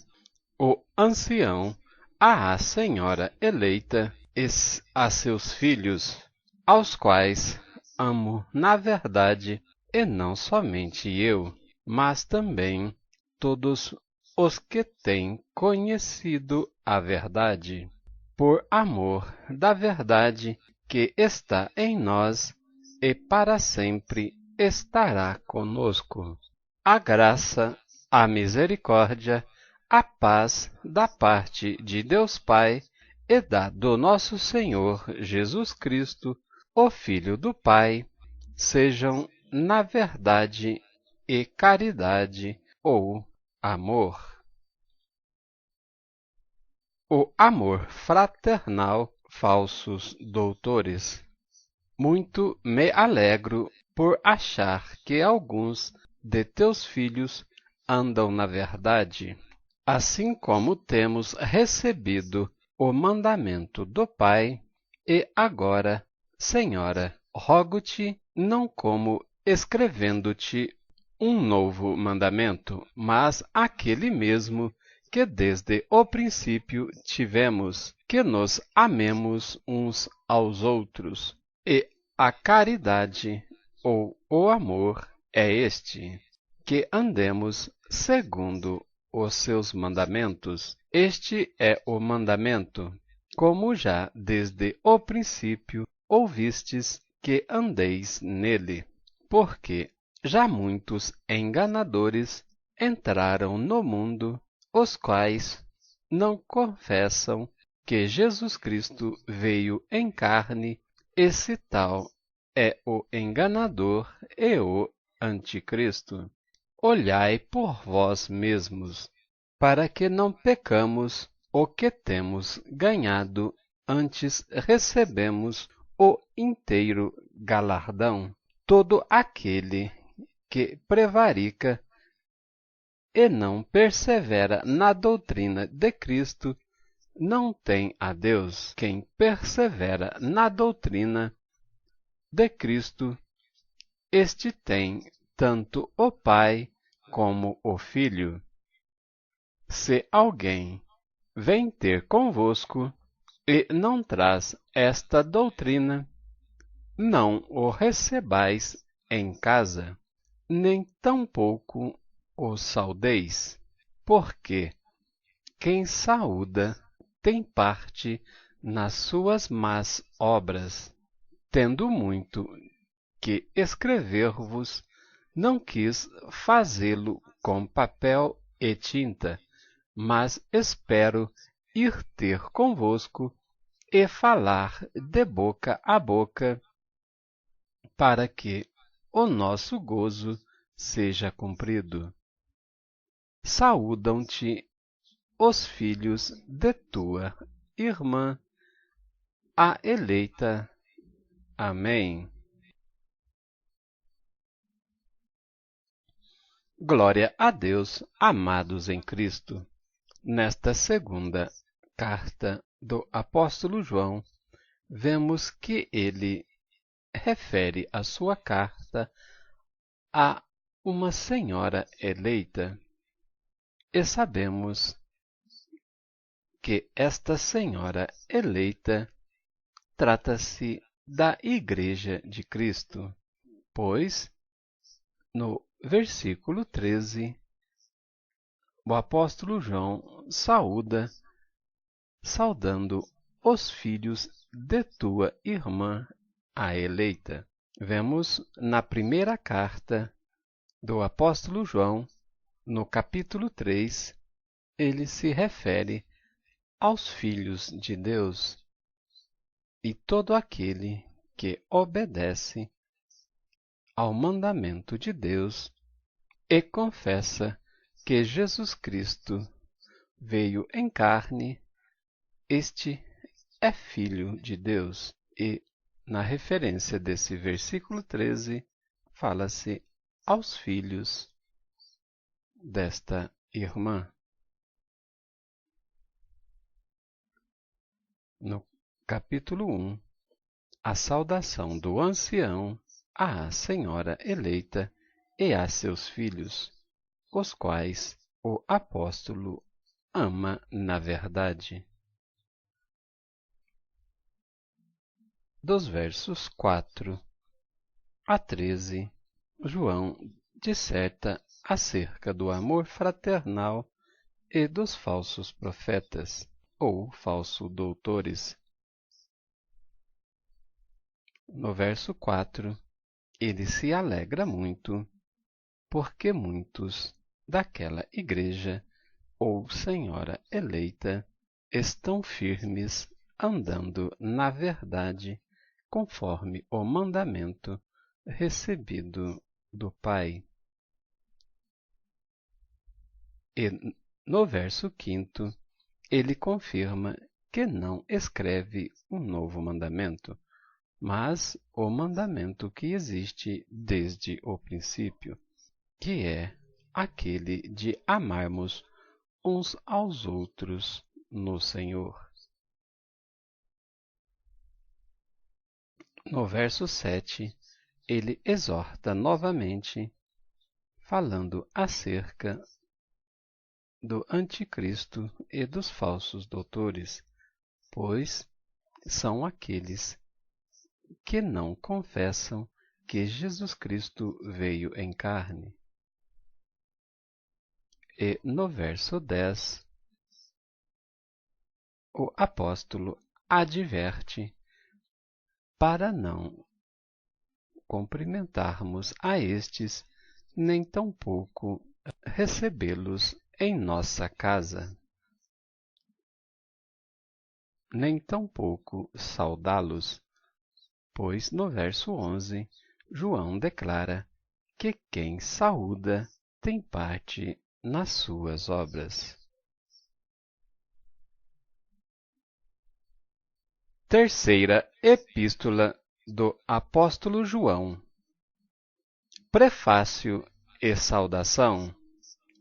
Speaker 1: O ancião à senhora eleita e a seus filhos, aos quais amo na verdade, e não somente eu, mas também todos os que têm conhecido a verdade, por amor da verdade que está em nós e para sempre estará conosco. A graça, a misericórdia, a paz da parte de Deus Pai e do nosso Senhor Jesus Cristo, o Filho do Pai, sejam na verdade e caridade ou amor. O amor fraternal, falsos doutores. Muito me alegro por achar que alguns de teus filhos andam na verdade, assim como temos recebido o mandamento do Pai, e agora, Senhora, rogo-te, não como escrevendo-te um novo mandamento, mas aquele mesmo que desde o princípio tivemos, que nos amemos uns aos outros. E a caridade, ou o amor, é este, que andemos segundo os seus mandamentos. Este é o mandamento, como já desde o princípio ouvistes, que andeis nele. Porque já muitos enganadores entraram no mundo, os quais não confessam que Jesus Cristo veio em carne. Esse tal é o enganador e o anticristo. Olhai por vós mesmos, para que não pecamos. O que temos ganhado, antes recebemos o inteiro galardão. Todo aquele que prevarica e não persevera na doutrina de Cristo não tem a Deus. Quem persevera na doutrina de Cristo, este tem tanto o Pai como o Filho. Se alguém vem ter convosco e não traz esta doutrina, não o recebais em casa, nem tampouco o saudeis, porque quem saúda tem parte nas suas más obras. Tendo muito que escrever-vos, não quis fazê-lo com papel e tinta, mas espero ir ter convosco e falar de boca a boca, para que o nosso gozo seja cumprido. Saúdam-te os filhos de tua irmã, a eleita. Amém. Glória a Deus, amados em Cristo. Nesta segunda carta do apóstolo João, vemos que ele refere a sua carta a uma senhora eleita. E sabemos que esta senhora eleita trata-se da Igreja de Cristo, pois no versículo 13, o apóstolo João saudando os filhos de tua irmã, a eleita. Vemos na primeira carta do apóstolo João, no capítulo 3, ele se refere aos filhos de Deus e todo aquele que obedece ao mandamento de Deus e confessa que Jesus Cristo veio em carne, este é filho de Deus. E na referência desse versículo 13, fala-se aos filhos desta irmã. No capítulo 1, a saudação do ancião à senhora eleita e a seus filhos, os quais o apóstolo ama na verdade. Dos versos 4 a 13, João disserta acerca do amor fraternal e dos falsos profetas, ou falsos doutores. No verso 4, ele se alegra muito, porque muitos daquela igreja, ou senhora eleita, estão firmes, andando na verdade, conforme o mandamento recebido do Pai. E no verso 5, ele confirma que não escreve um novo mandamento, mas o mandamento que existe desde o princípio, que é aquele de amarmos uns aos outros no Senhor. No verso 7, ele exorta novamente, falando acerca do anticristo e dos falsos doutores, pois são aqueles que não confessam que Jesus Cristo veio em carne. E no verso 10, o apóstolo adverte para não cumprimentarmos a estes, nem tampouco recebê-los em nossa casa, nem tampouco saudá-los, pois no verso 11, João declara que quem saúda tem parte nas suas obras. Terceira Epístola do Apóstolo João. Prefácio e saudação.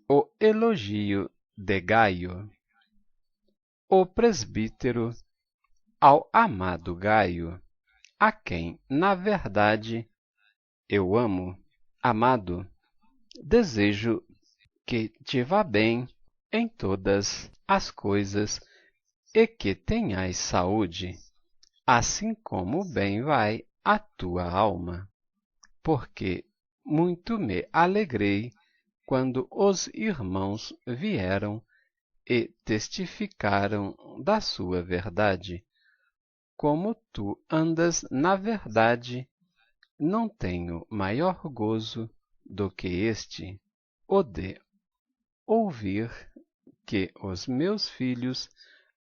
Speaker 1: O elogio de Gaio. O presbítero ao amado Gaio, a quem, na verdade, eu amo. Amado, desejo que te vá bem em todas as coisas e que tenhais saúde, assim como bem vai a tua alma, porque muito me alegrei quando os irmãos vieram e testificaram da sua verdade. Como tu andas na verdade, não tenho maior gozo do que este, o de ouvir que os meus filhos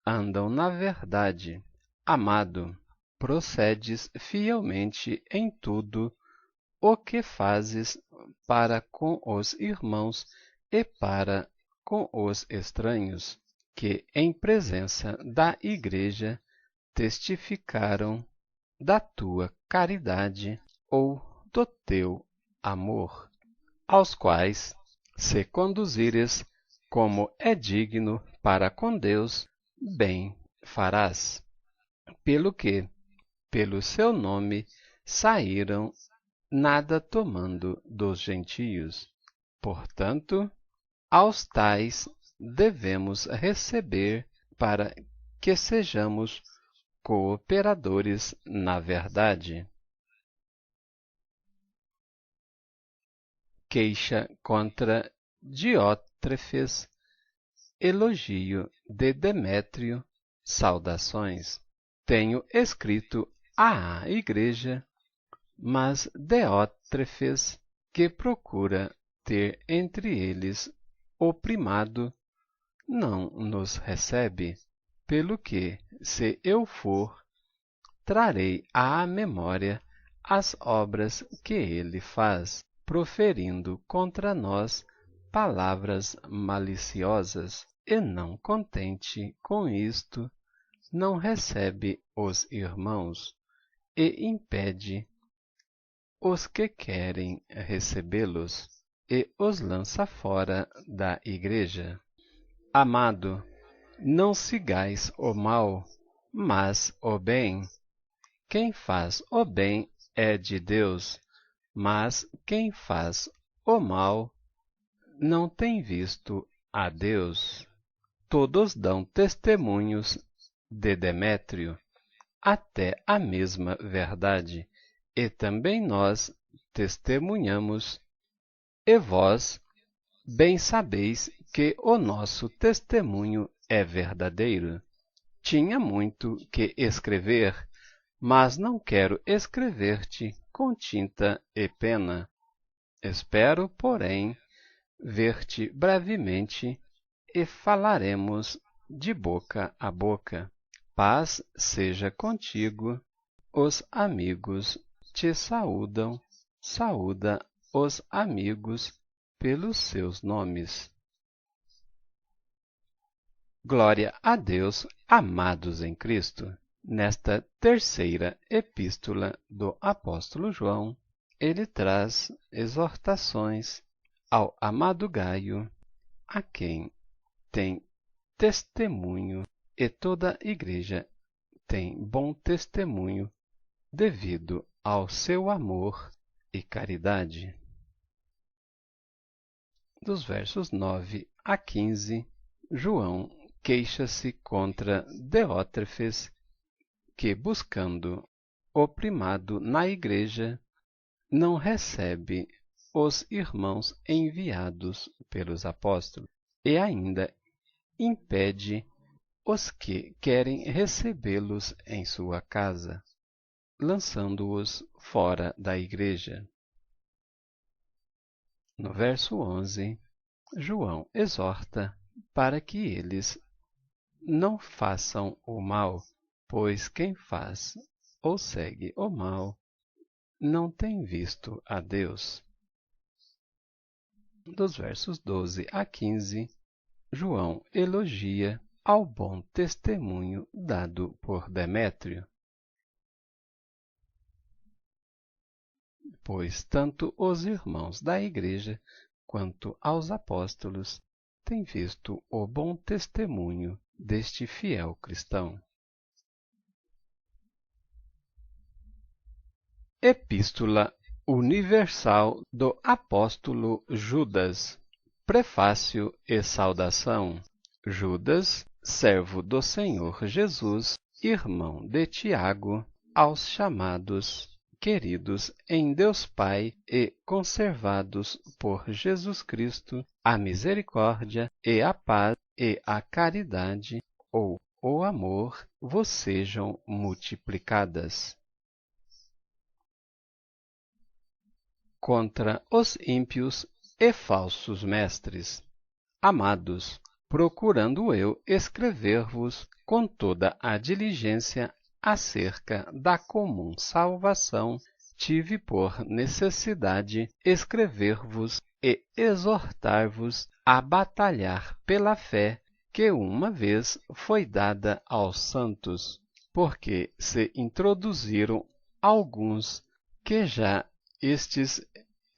Speaker 1: andam na verdade. Amado, procedes fielmente em tudo o que fazes para com os irmãos e para com os estranhos, que em presença da Igreja testificaram da tua caridade ou do teu amor, aos quais, se conduzires como é digno para com Deus, bem farás, pelo que, pelo seu nome, saíram nada tomando dos gentios. Portanto, aos tais devemos receber para que sejamos cooperadores na verdade. Queixa contra Diótrefes, elogio de Demétrio, saudações. Tenho escrito à Igreja, mas Diótrefes, que procura ter entre eles o primado, não nos recebe, pelo que, se eu for, trarei à memória as obras que ele faz, proferindo contra nós palavras maliciosas, e não contente com isto, não recebe os irmãos e impede os que querem recebê-los e os lança fora da igreja. Amado, não sigais o mal, mas o bem. Quem faz o bem é de Deus, mas quem faz o mal não tem visto a Deus. Todos dão testemunhos de Demétrio, até a mesma verdade, e também nós testemunhamos, e vós bem sabeis que o nosso testemunho é verdadeiro. Tinha muito que escrever, mas não quero escrever-te com tinta e pena. Espero, porém, ver-te brevemente e falaremos de boca a boca. Paz seja contigo. Os amigos te saúdam. Saúda os amigos pelos seus nomes. Glória a Deus, amados em Cristo. Nesta terceira epístola do apóstolo João, ele traz exortações ao amado Gaio, a quem tem testemunho, e toda a igreja tem bom testemunho devido ao seu amor e caridade. Dos versos 9 a 15, João queixa-se contra Diótrefes, que, buscando o primado na igreja, não recebe os irmãos enviados pelos apóstolos e ainda impede os que querem recebê-los em sua casa, lançando-os fora da igreja. No verso 11, João exorta para que eles não façam o mal, pois quem faz ou segue o mal não tem visto a Deus. Dos versos 12 a 15, João elogia ao bom testemunho dado por Demétrio, pois tanto os irmãos da igreja quanto aos apóstolos têm visto o bom testemunho deste fiel cristão. Epístola Universal do Apóstolo Judas. Prefácio e saudação. Judas, servo do Senhor Jesus, irmão de Tiago, aos chamados, queridos em Deus Pai e conservados por Jesus Cristo, a misericórdia e a paz e a caridade, ou o amor, vos sejam multiplicadas. Contra os ímpios e falsos mestres. Amados, procurando eu escrever-vos com toda a diligência acerca da comum salvação, tive por necessidade escrever-vos e exortar-vos a batalhar pela fé que uma vez foi dada aos santos, porque se introduziram alguns que já estes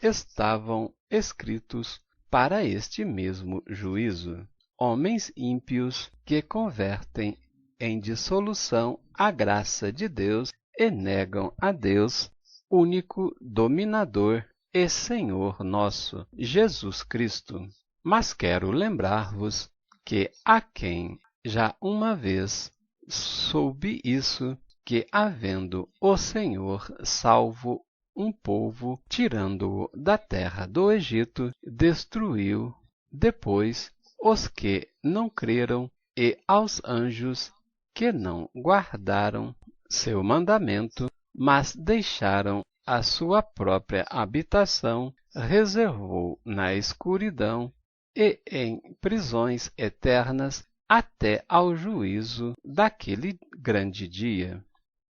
Speaker 1: estavam escritos para este mesmo juízo, homens ímpios que convertem em dissolução a graça de Deus e negam a Deus, único dominador e Senhor nosso, Jesus Cristo. Mas quero lembrar-vos que a quem já uma vez soube isso, que havendo o Senhor salvo um povo, tirando-o da terra do Egito, destruiu depois os que não creram e aos anjos que não guardaram seu mandamento, mas deixaram a sua própria habitação, reservou na escuridão e em prisões eternas até ao juízo daquele grande dia.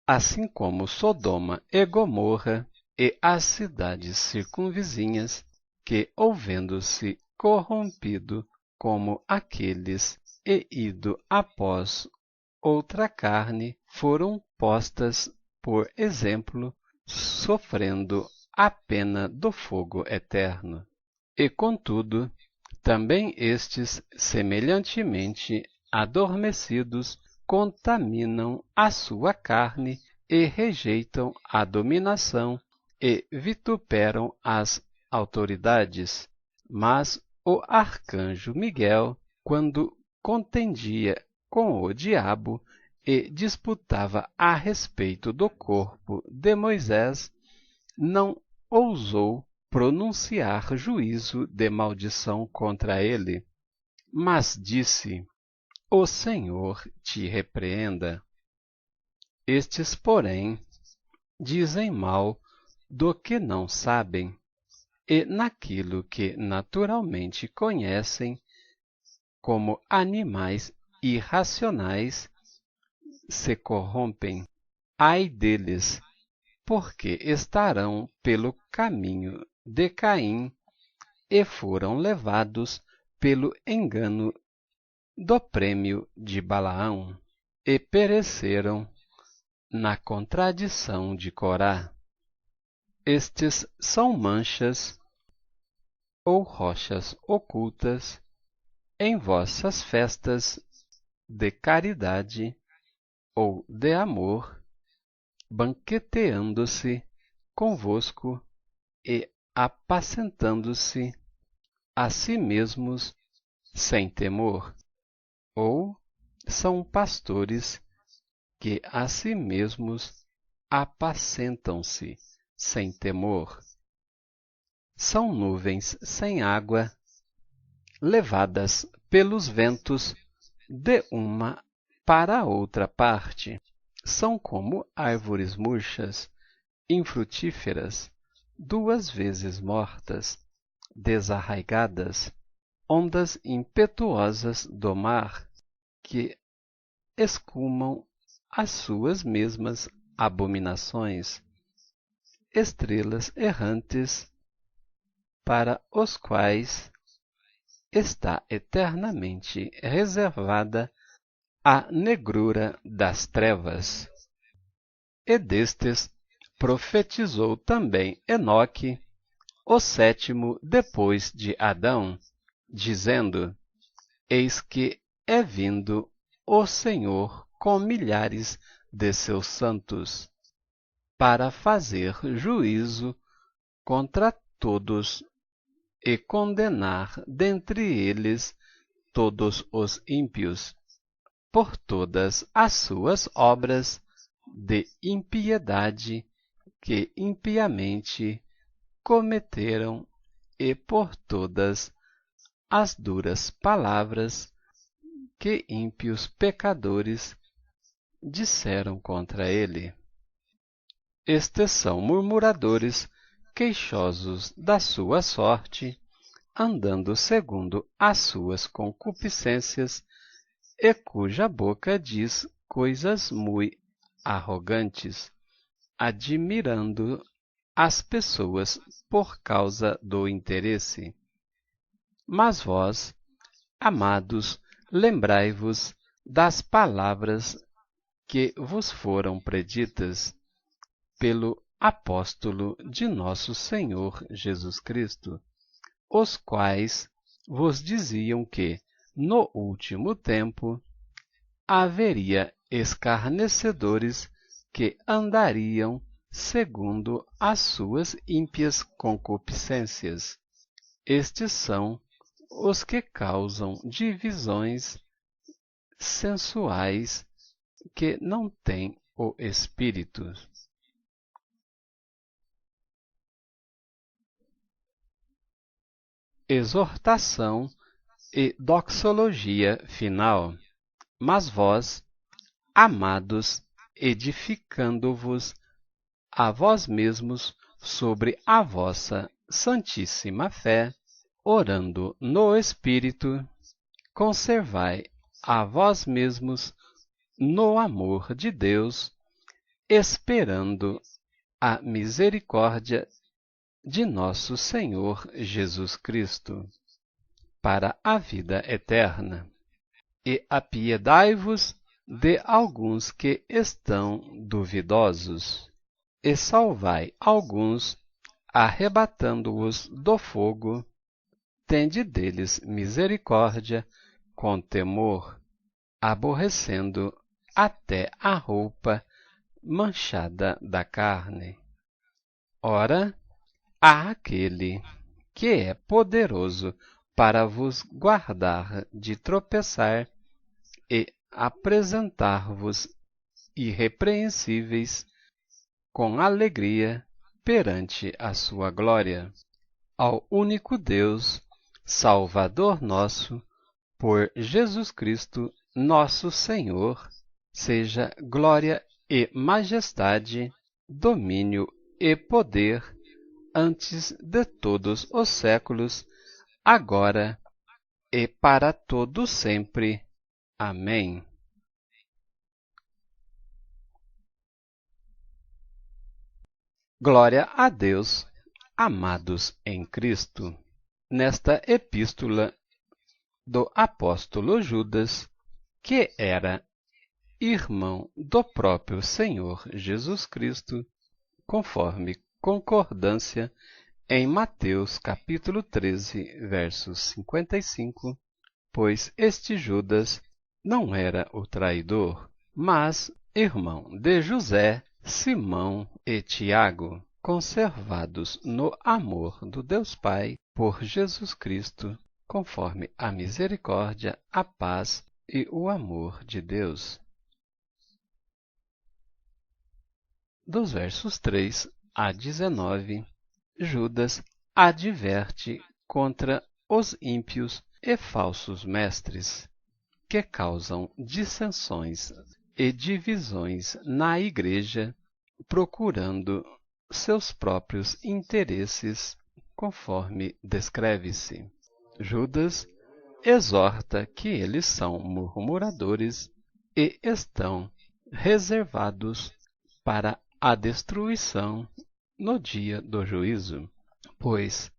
Speaker 1: Assim como Sodoma e Gomorra e as cidades circunvizinhas, que, ouvendo-se corrompido como aqueles e ido após outra carne, foram postas por exemplo, sofrendo a pena do fogo eterno. E, contudo, também estes, semelhantemente adormecidos, contaminam a sua carne e rejeitam a dominação e vituperam as autoridades. Mas o arcanjo Miguel, quando contendia com o diabo e disputava a respeito do corpo de Moisés, não ousou pronunciar juízo de maldição contra ele, mas disse: O Senhor te repreenda. Estes, porém, dizem mal do que não sabem, e naquilo que naturalmente conhecem, como animais irracionais, se corrompem. Ai deles, porque estarão pelo caminho de Caim e foram levados pelo engano do prêmio de Balaão e pereceram na contradição de Corá. Estes são manchas ou rochas ocultas em vossas festas de caridade ou de amor, banqueteando-se convosco e apacentando-se a si mesmos sem temor, ou são pastores que a si mesmos apacentam-se sem temor. São nuvens sem água, levadas pelos ventos de uma para outra parte. São como árvores murchas, infrutíferas, 2 vezes mortas, desarraigadas, ondas impetuosas do mar, que escumam as suas mesmas abominações, estrelas errantes, para os quais está eternamente reservada a negrura das trevas. E destes profetizou também Enoque, o 7º depois de Adão, dizendo: Eis que é vindo o Senhor com milhares de seus santos, para fazer juízo contra todos e condenar dentre eles todos os ímpios, por todas as suas obras de impiedade que impiamente cometeram e por todas as duras palavras que ímpios pecadores disseram contra ele. Estes são murmuradores, queixosos da sua sorte, andando segundo as suas concupiscências, e cuja boca diz coisas muito arrogantes, admirando as pessoas por causa do interesse. Mas vós, amados, lembrai-vos das palavras que vos foram preditas pelo apóstolo de nosso Senhor Jesus Cristo, os quais vos diziam que, no último tempo, haveria escarnecedores que andariam segundo as suas ímpias concupiscências. Estes são os que causam divisões sensuais que não têm o Espírito. Exortação e doxologia final. Mas vós, amados, edificando-vos a vós mesmos sobre a vossa santíssima fé, orando no Espírito, conservai a vós mesmos no amor de Deus, esperando a misericórdia de nosso Senhor Jesus Cristo, para a vida eterna. E apiedai-vos de alguns que estão duvidosos, e salvai alguns, arrebatando-os do fogo. Tende deles misericórdia com temor, aborrecendo até a roupa manchada da carne. Ora, há aquele que é poderoso para vos guardar de tropeçar e apresentar-vos irrepreensíveis com alegria perante a sua glória. Ao único Deus, Salvador nosso, por Jesus Cristo, nosso Senhor, seja glória e majestade, domínio e poder, antes de todos os séculos, agora e para todo sempre. Amém. Glória a Deus, amados em Cristo. Nesta epístola do apóstolo Judas, que era irmão do próprio Senhor Jesus Cristo, conforme concordância em Mateus capítulo 13, versos 55, pois este Judas não era o traidor, mas irmão de José, Simão e Tiago. conservados no amor do Deus Pai por Jesus Cristo, conforme a misericórdia, a paz e o amor de Deus. Dos versos 3 a 19, Judas adverte contra os ímpios e falsos mestres, que causam dissensões e divisões na igreja, procurando seus próprios interesses, conforme descreve-se. Judas exorta que eles são murmuradores e estão reservados para a destruição no dia do juízo, pois,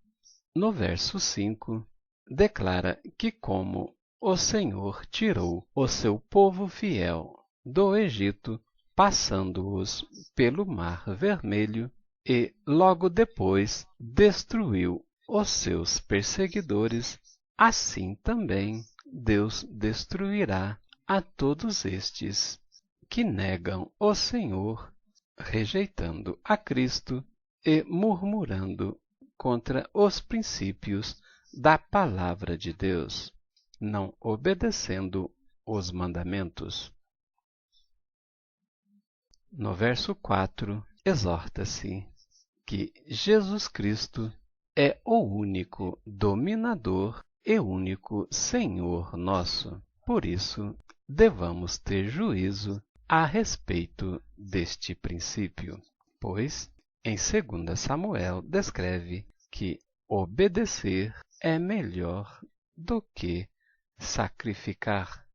Speaker 1: no verso 5, declara que como o Senhor tirou o seu povo fiel do Egito, passando-os pelo Mar Vermelho, e logo depois destruiu os seus perseguidores, assim também Deus destruirá a todos estes que negam o Senhor, rejeitando a Cristo e murmurando contra os princípios da palavra de Deus, não obedecendo os mandamentos. No verso 4, exorta-se que Jesus Cristo é o único dominador e único Senhor nosso. Por isso, devamos ter juízo a respeito deste princípio, pois em 2 Samuel descreve que obedecer é melhor do que sacrificar.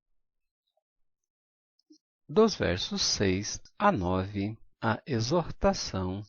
Speaker 1: Dos versos 6 a 9, a exortação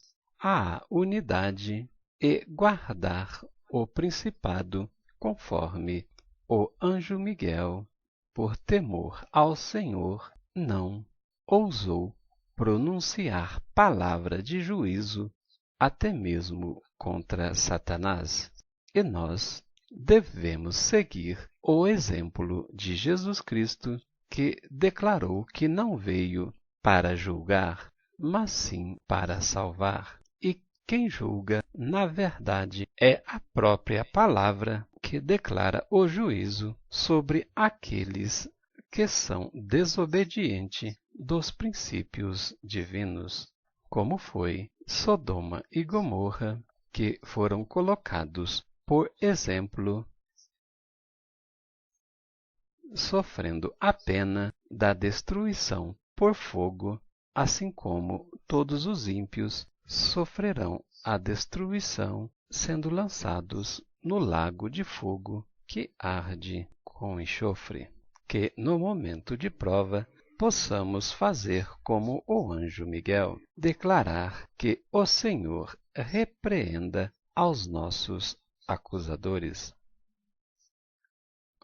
Speaker 1: à unidade e guardar o principado, conforme o anjo Miguel, por temor ao Senhor, não ousou pronunciar palavra de juízo, até mesmo contra Satanás. E nós devemos seguir o exemplo de Jesus Cristo, que declarou que não veio para julgar, mas sim para salvar. E quem julga, na verdade, é a própria palavra que declara o juízo sobre aqueles que são desobedientes dos princípios divinos, como foi Sodoma e Gomorra, que foram colocados por exemplo, sofrendo a pena da destruição por fogo, assim como todos os ímpios sofrerão a destruição, sendo lançados no lago de fogo que arde com enxofre. Que no momento de prova possamos fazer como o anjo Miguel, declarar que o Senhor repreenda aos nossos acusadores.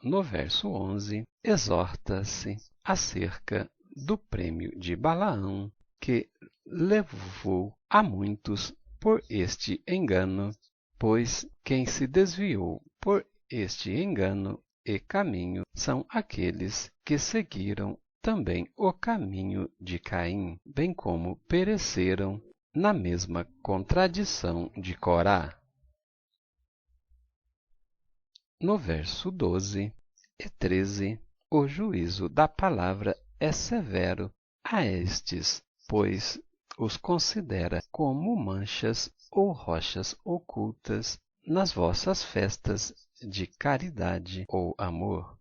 Speaker 1: No verso 11, exorta-se acerca do prêmio de Balaão, que levou a muitos por este engano, pois quem se desviou por este engano e caminho são aqueles que seguiram também o caminho de Caim, bem como pereceram na mesma contradição de Corá. No verso 12 e 13, o juízo da palavra é severo a estes, pois os considera como manchas ou rochas ocultas nas vossas festas de caridade ou amor.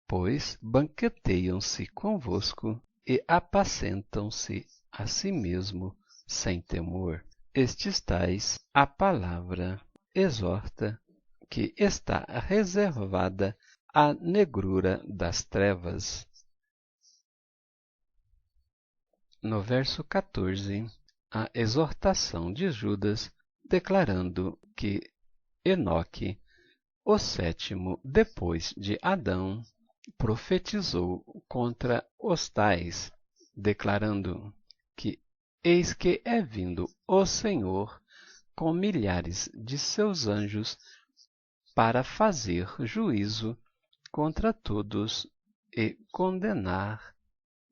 Speaker 1: Pois banqueteiam-se convosco e apacentam-se a si mesmo sem temor. Estes tais, a palavra exorta, que está reservada à negrura das trevas. No verso 14, a exortação de Judas, declarando que Enoque, o sétimo depois de Adão, profetizou contra os tais, declarando que eis que é vindo o Senhor com milhares de seus anjos para fazer juízo contra todos e condenar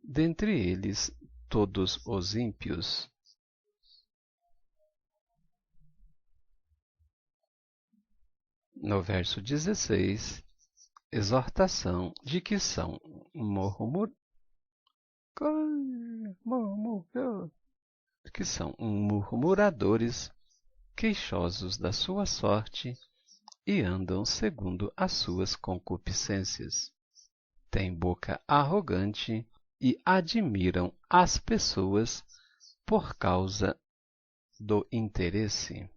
Speaker 1: dentre eles todos os ímpios. No verso 16, exortação de que são murmuradores, queixosos da sua sorte e andam segundo as suas concupiscências. Têm boca arrogante e admiram as pessoas por causa do interesse.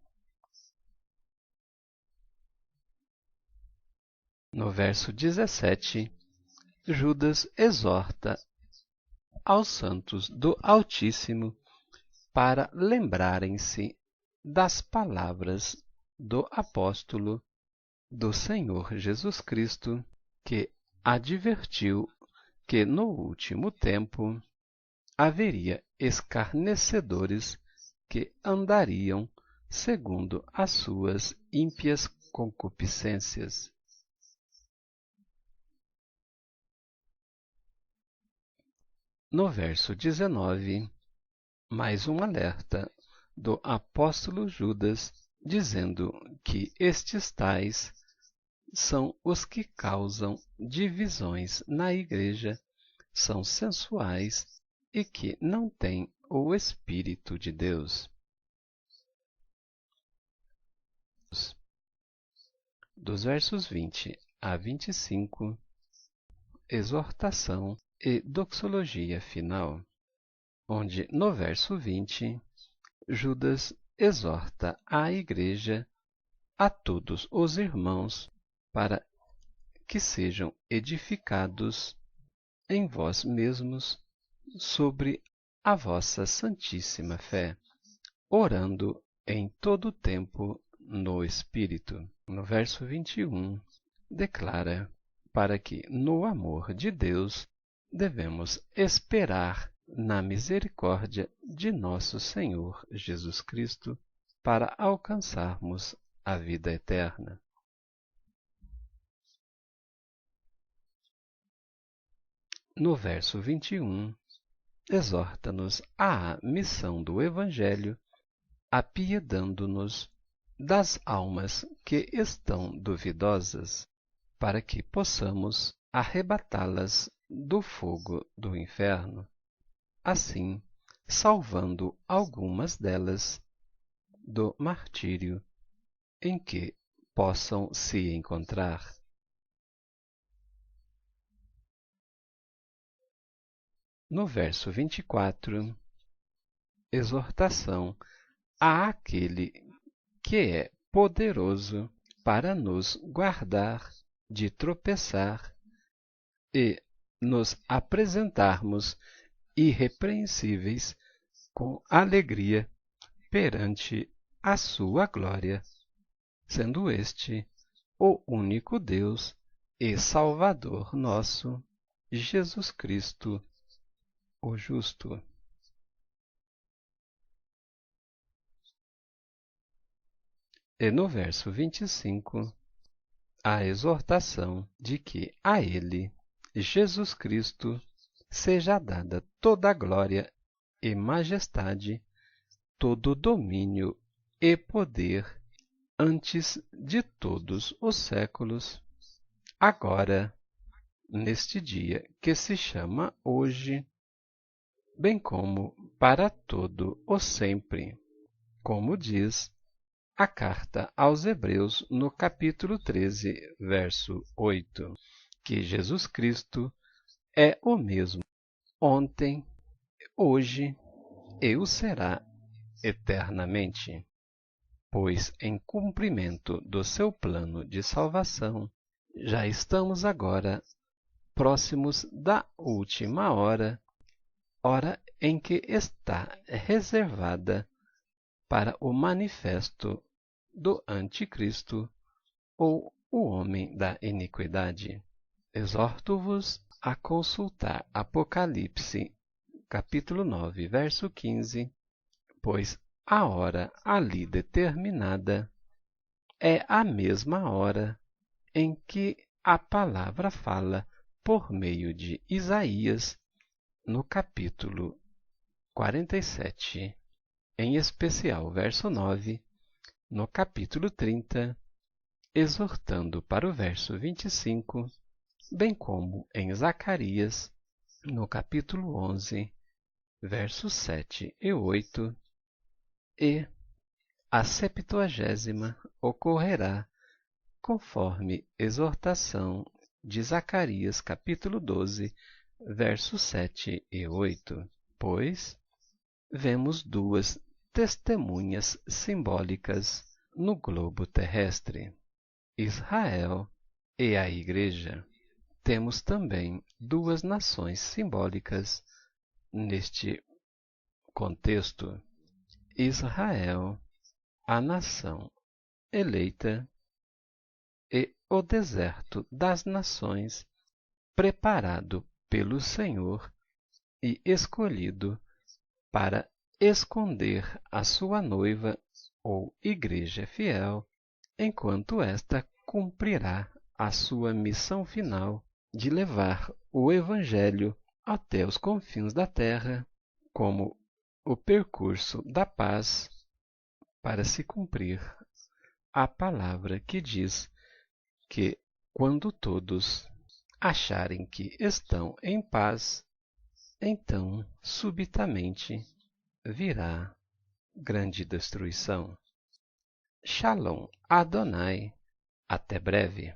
Speaker 1: No verso 17, Judas exorta aos santos do Altíssimo para lembrarem-se das palavras do apóstolo do Senhor Jesus Cristo, que advertiu que no último tempo haveria escarnecedores que andariam segundo as suas ímpias concupiscências. No verso 19, mais um alerta do apóstolo Judas, dizendo que estes tais são os que causam divisões na igreja, são sensuais e que não têm o Espírito de Deus. Dos versos 20 a 25, exortação e doxologia final, onde no verso 20, Judas exorta a igreja, a todos os irmãos, para que sejam edificados em vós mesmos sobre a vossa santíssima fé, orando em todo o tempo no Espírito. No verso 21, declara para que, no amor de Deus, devemos esperar na misericórdia de nosso Senhor Jesus Cristo para alcançarmos a vida eterna. No verso 21, exorta-nos à missão do Evangelho, apiedando-nos das almas que estão duvidosas, para que possamos arrebatá-las do fogo do inferno, assim salvando algumas delas do martírio em que possam se encontrar. No verso 24, exortação àquele que é poderoso para nos guardar de tropeçar e nos apresentarmos irrepreensíveis com alegria perante a sua glória, sendo este o único Deus e Salvador nosso, Jesus Cristo, o justo. E no verso 25, a exortação de que a Ele, Jesus Cristo, seja dada toda a glória e majestade, todo domínio e poder, antes de todos os séculos, agora, neste dia que se chama hoje, bem como para todo o sempre, como diz a carta aos Hebreus no capítulo 13, verso 8, que Jesus Cristo é o mesmo ontem, hoje e o será eternamente, pois em cumprimento do seu plano de salvação, já estamos agora próximos da última hora, hora em que está reservada para o manifesto do Anticristo ou o homem da iniquidade. Exorto-vos a consultar Apocalipse, capítulo 9, verso 15, pois a hora ali determinada é a mesma hora em que a palavra fala por meio de Isaías, no capítulo 47, em especial verso 9, no capítulo 30 exortando para o verso 25, bem como em Zacarias, no capítulo 11, versos 7 e 8, e a 70ª ocorrerá conforme exortação de Zacarias, capítulo 12, versos 7 e 8, pois vemos duas testemunhas simbólicas no globo terrestre, Israel e a Igreja. Temos também duas nações simbólicas neste contexto: Israel, a nação eleita, e o deserto das nações, preparado pelo Senhor e escolhido para esconder a sua noiva ou igreja fiel, enquanto esta cumprirá a sua missão final de levar o Evangelho até os confins da terra, como o percurso da paz, para se cumprir a palavra que diz que, quando todos acharem que estão em paz, então subitamente virá grande destruição. Shalom Adonai. Até breve.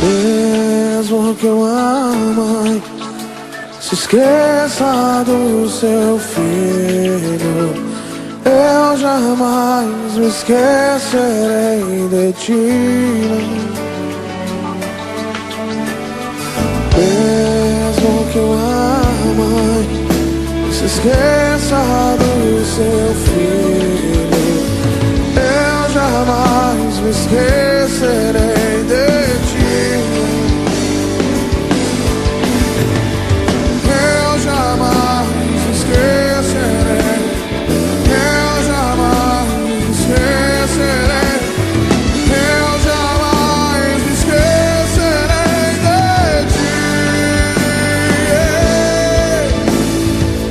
Speaker 2: Mesmo que eu ame, se esqueça do seu filho, eu jamais me esquecerei de ti. Mesmo que eu ame, se esqueça do seu filho, eu jamais me esquecerei de ti. Eu jamais me esquecerei, eu jamais me esquecerei, eu jamais me esquecerei de ti.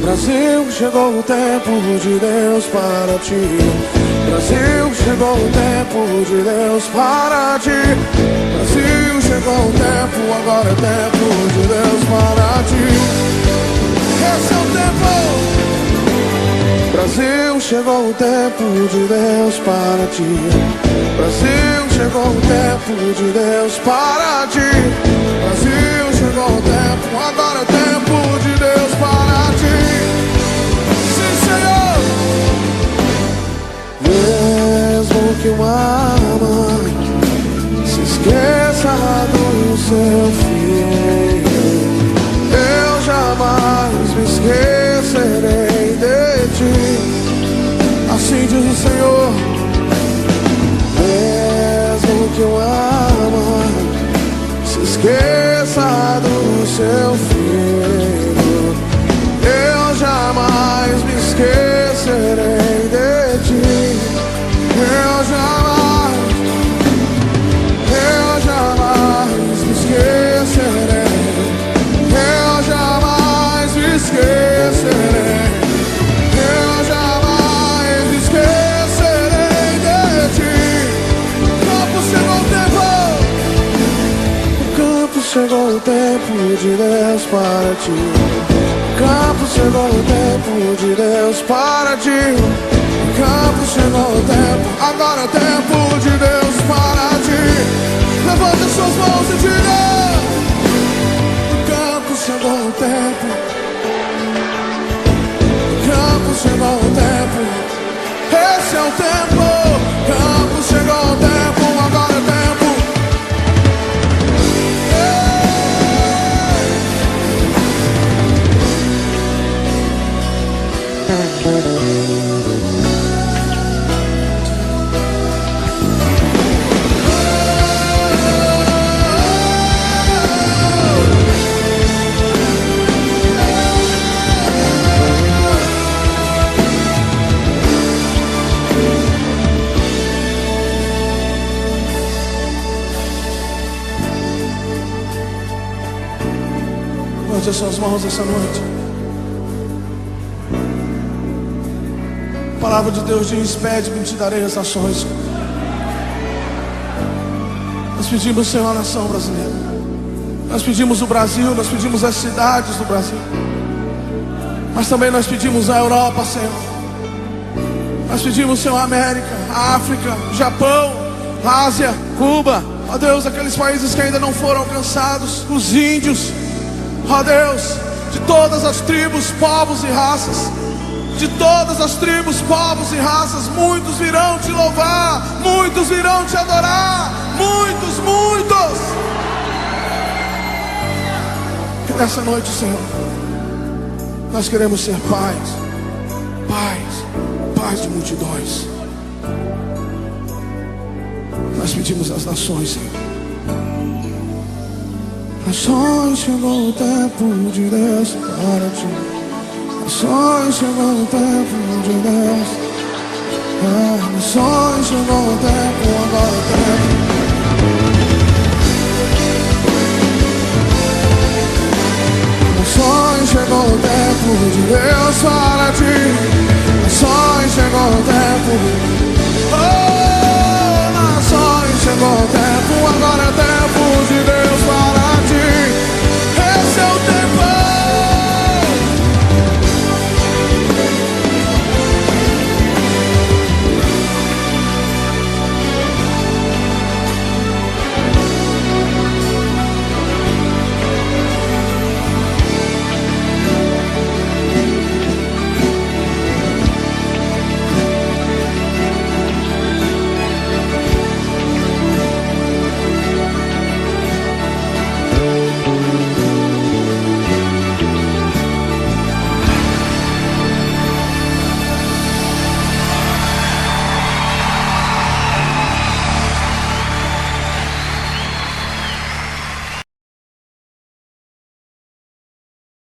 Speaker 2: Brasil, chegou o tempo de Deus para ti. Brasil, chegou o tempo de Deus para ti. Brasil, chegou o tempo, agora é tempo de Deus para ti. Esse é o tempo. Brasil, chegou o tempo de Deus para ti. Brasil, chegou o tempo de Deus para ti. Brasil, chegou o tempo, agora é tempo de Deus para ti. Sim, Senhor. Mesmo que uma mãe se esqueça do seu filho, eu jamais me esquecerei de ti. Assim diz o Senhor. Mesmo que uma mãe se esqueça do seu filho, eu jamais me esquecerei de ti. Eu jamais me esquecerei, eu jamais me esquecerei, eu jamais me esquecerei de ti. Campo, chegou o tempo. Campo, chegou o tempo de Deus para ti. Campo, chegou o tempo de Deus para ti. Campo, chegou o tempo, agora é tempo de Deus para ti. Levante as suas mãos e diga: campo, chegou o tempo. Campo, chegou o tempo. Esse é o tempo. Campo, chegou o tempo. Levante as suas mãos essa noite. A palavra de Deus diz: pede-me e te darei as nações. Nós pedimos, Senhor, a nação brasileira. Nós pedimos o Brasil, nós pedimos as cidades do Brasil. Mas também nós pedimos a Europa, Senhor. Nós pedimos, Senhor, a América, a África, o Japão, a Ásia, Cuba. Ó Deus, aqueles países que ainda não foram alcançados, os índios. Ó Deus, de todas as tribos, povos e raças, de todas as tribos, povos e raças, muitos virão te louvar, muitos virão te adorar, muitos. Que nessa noite, Senhor, nós queremos ser pais de multidões. Nós pedimos às nações, Senhor. Nações, chegou o tempo de Deus para ti. Nações, chegou o tempo de Deus. Nações, chegou o tempo, agora o tempo. Nações, chegou o tempo de Deus para ti. Nações, chegou o tempo. Oh, nações, chegou o tempo, agora é tempo.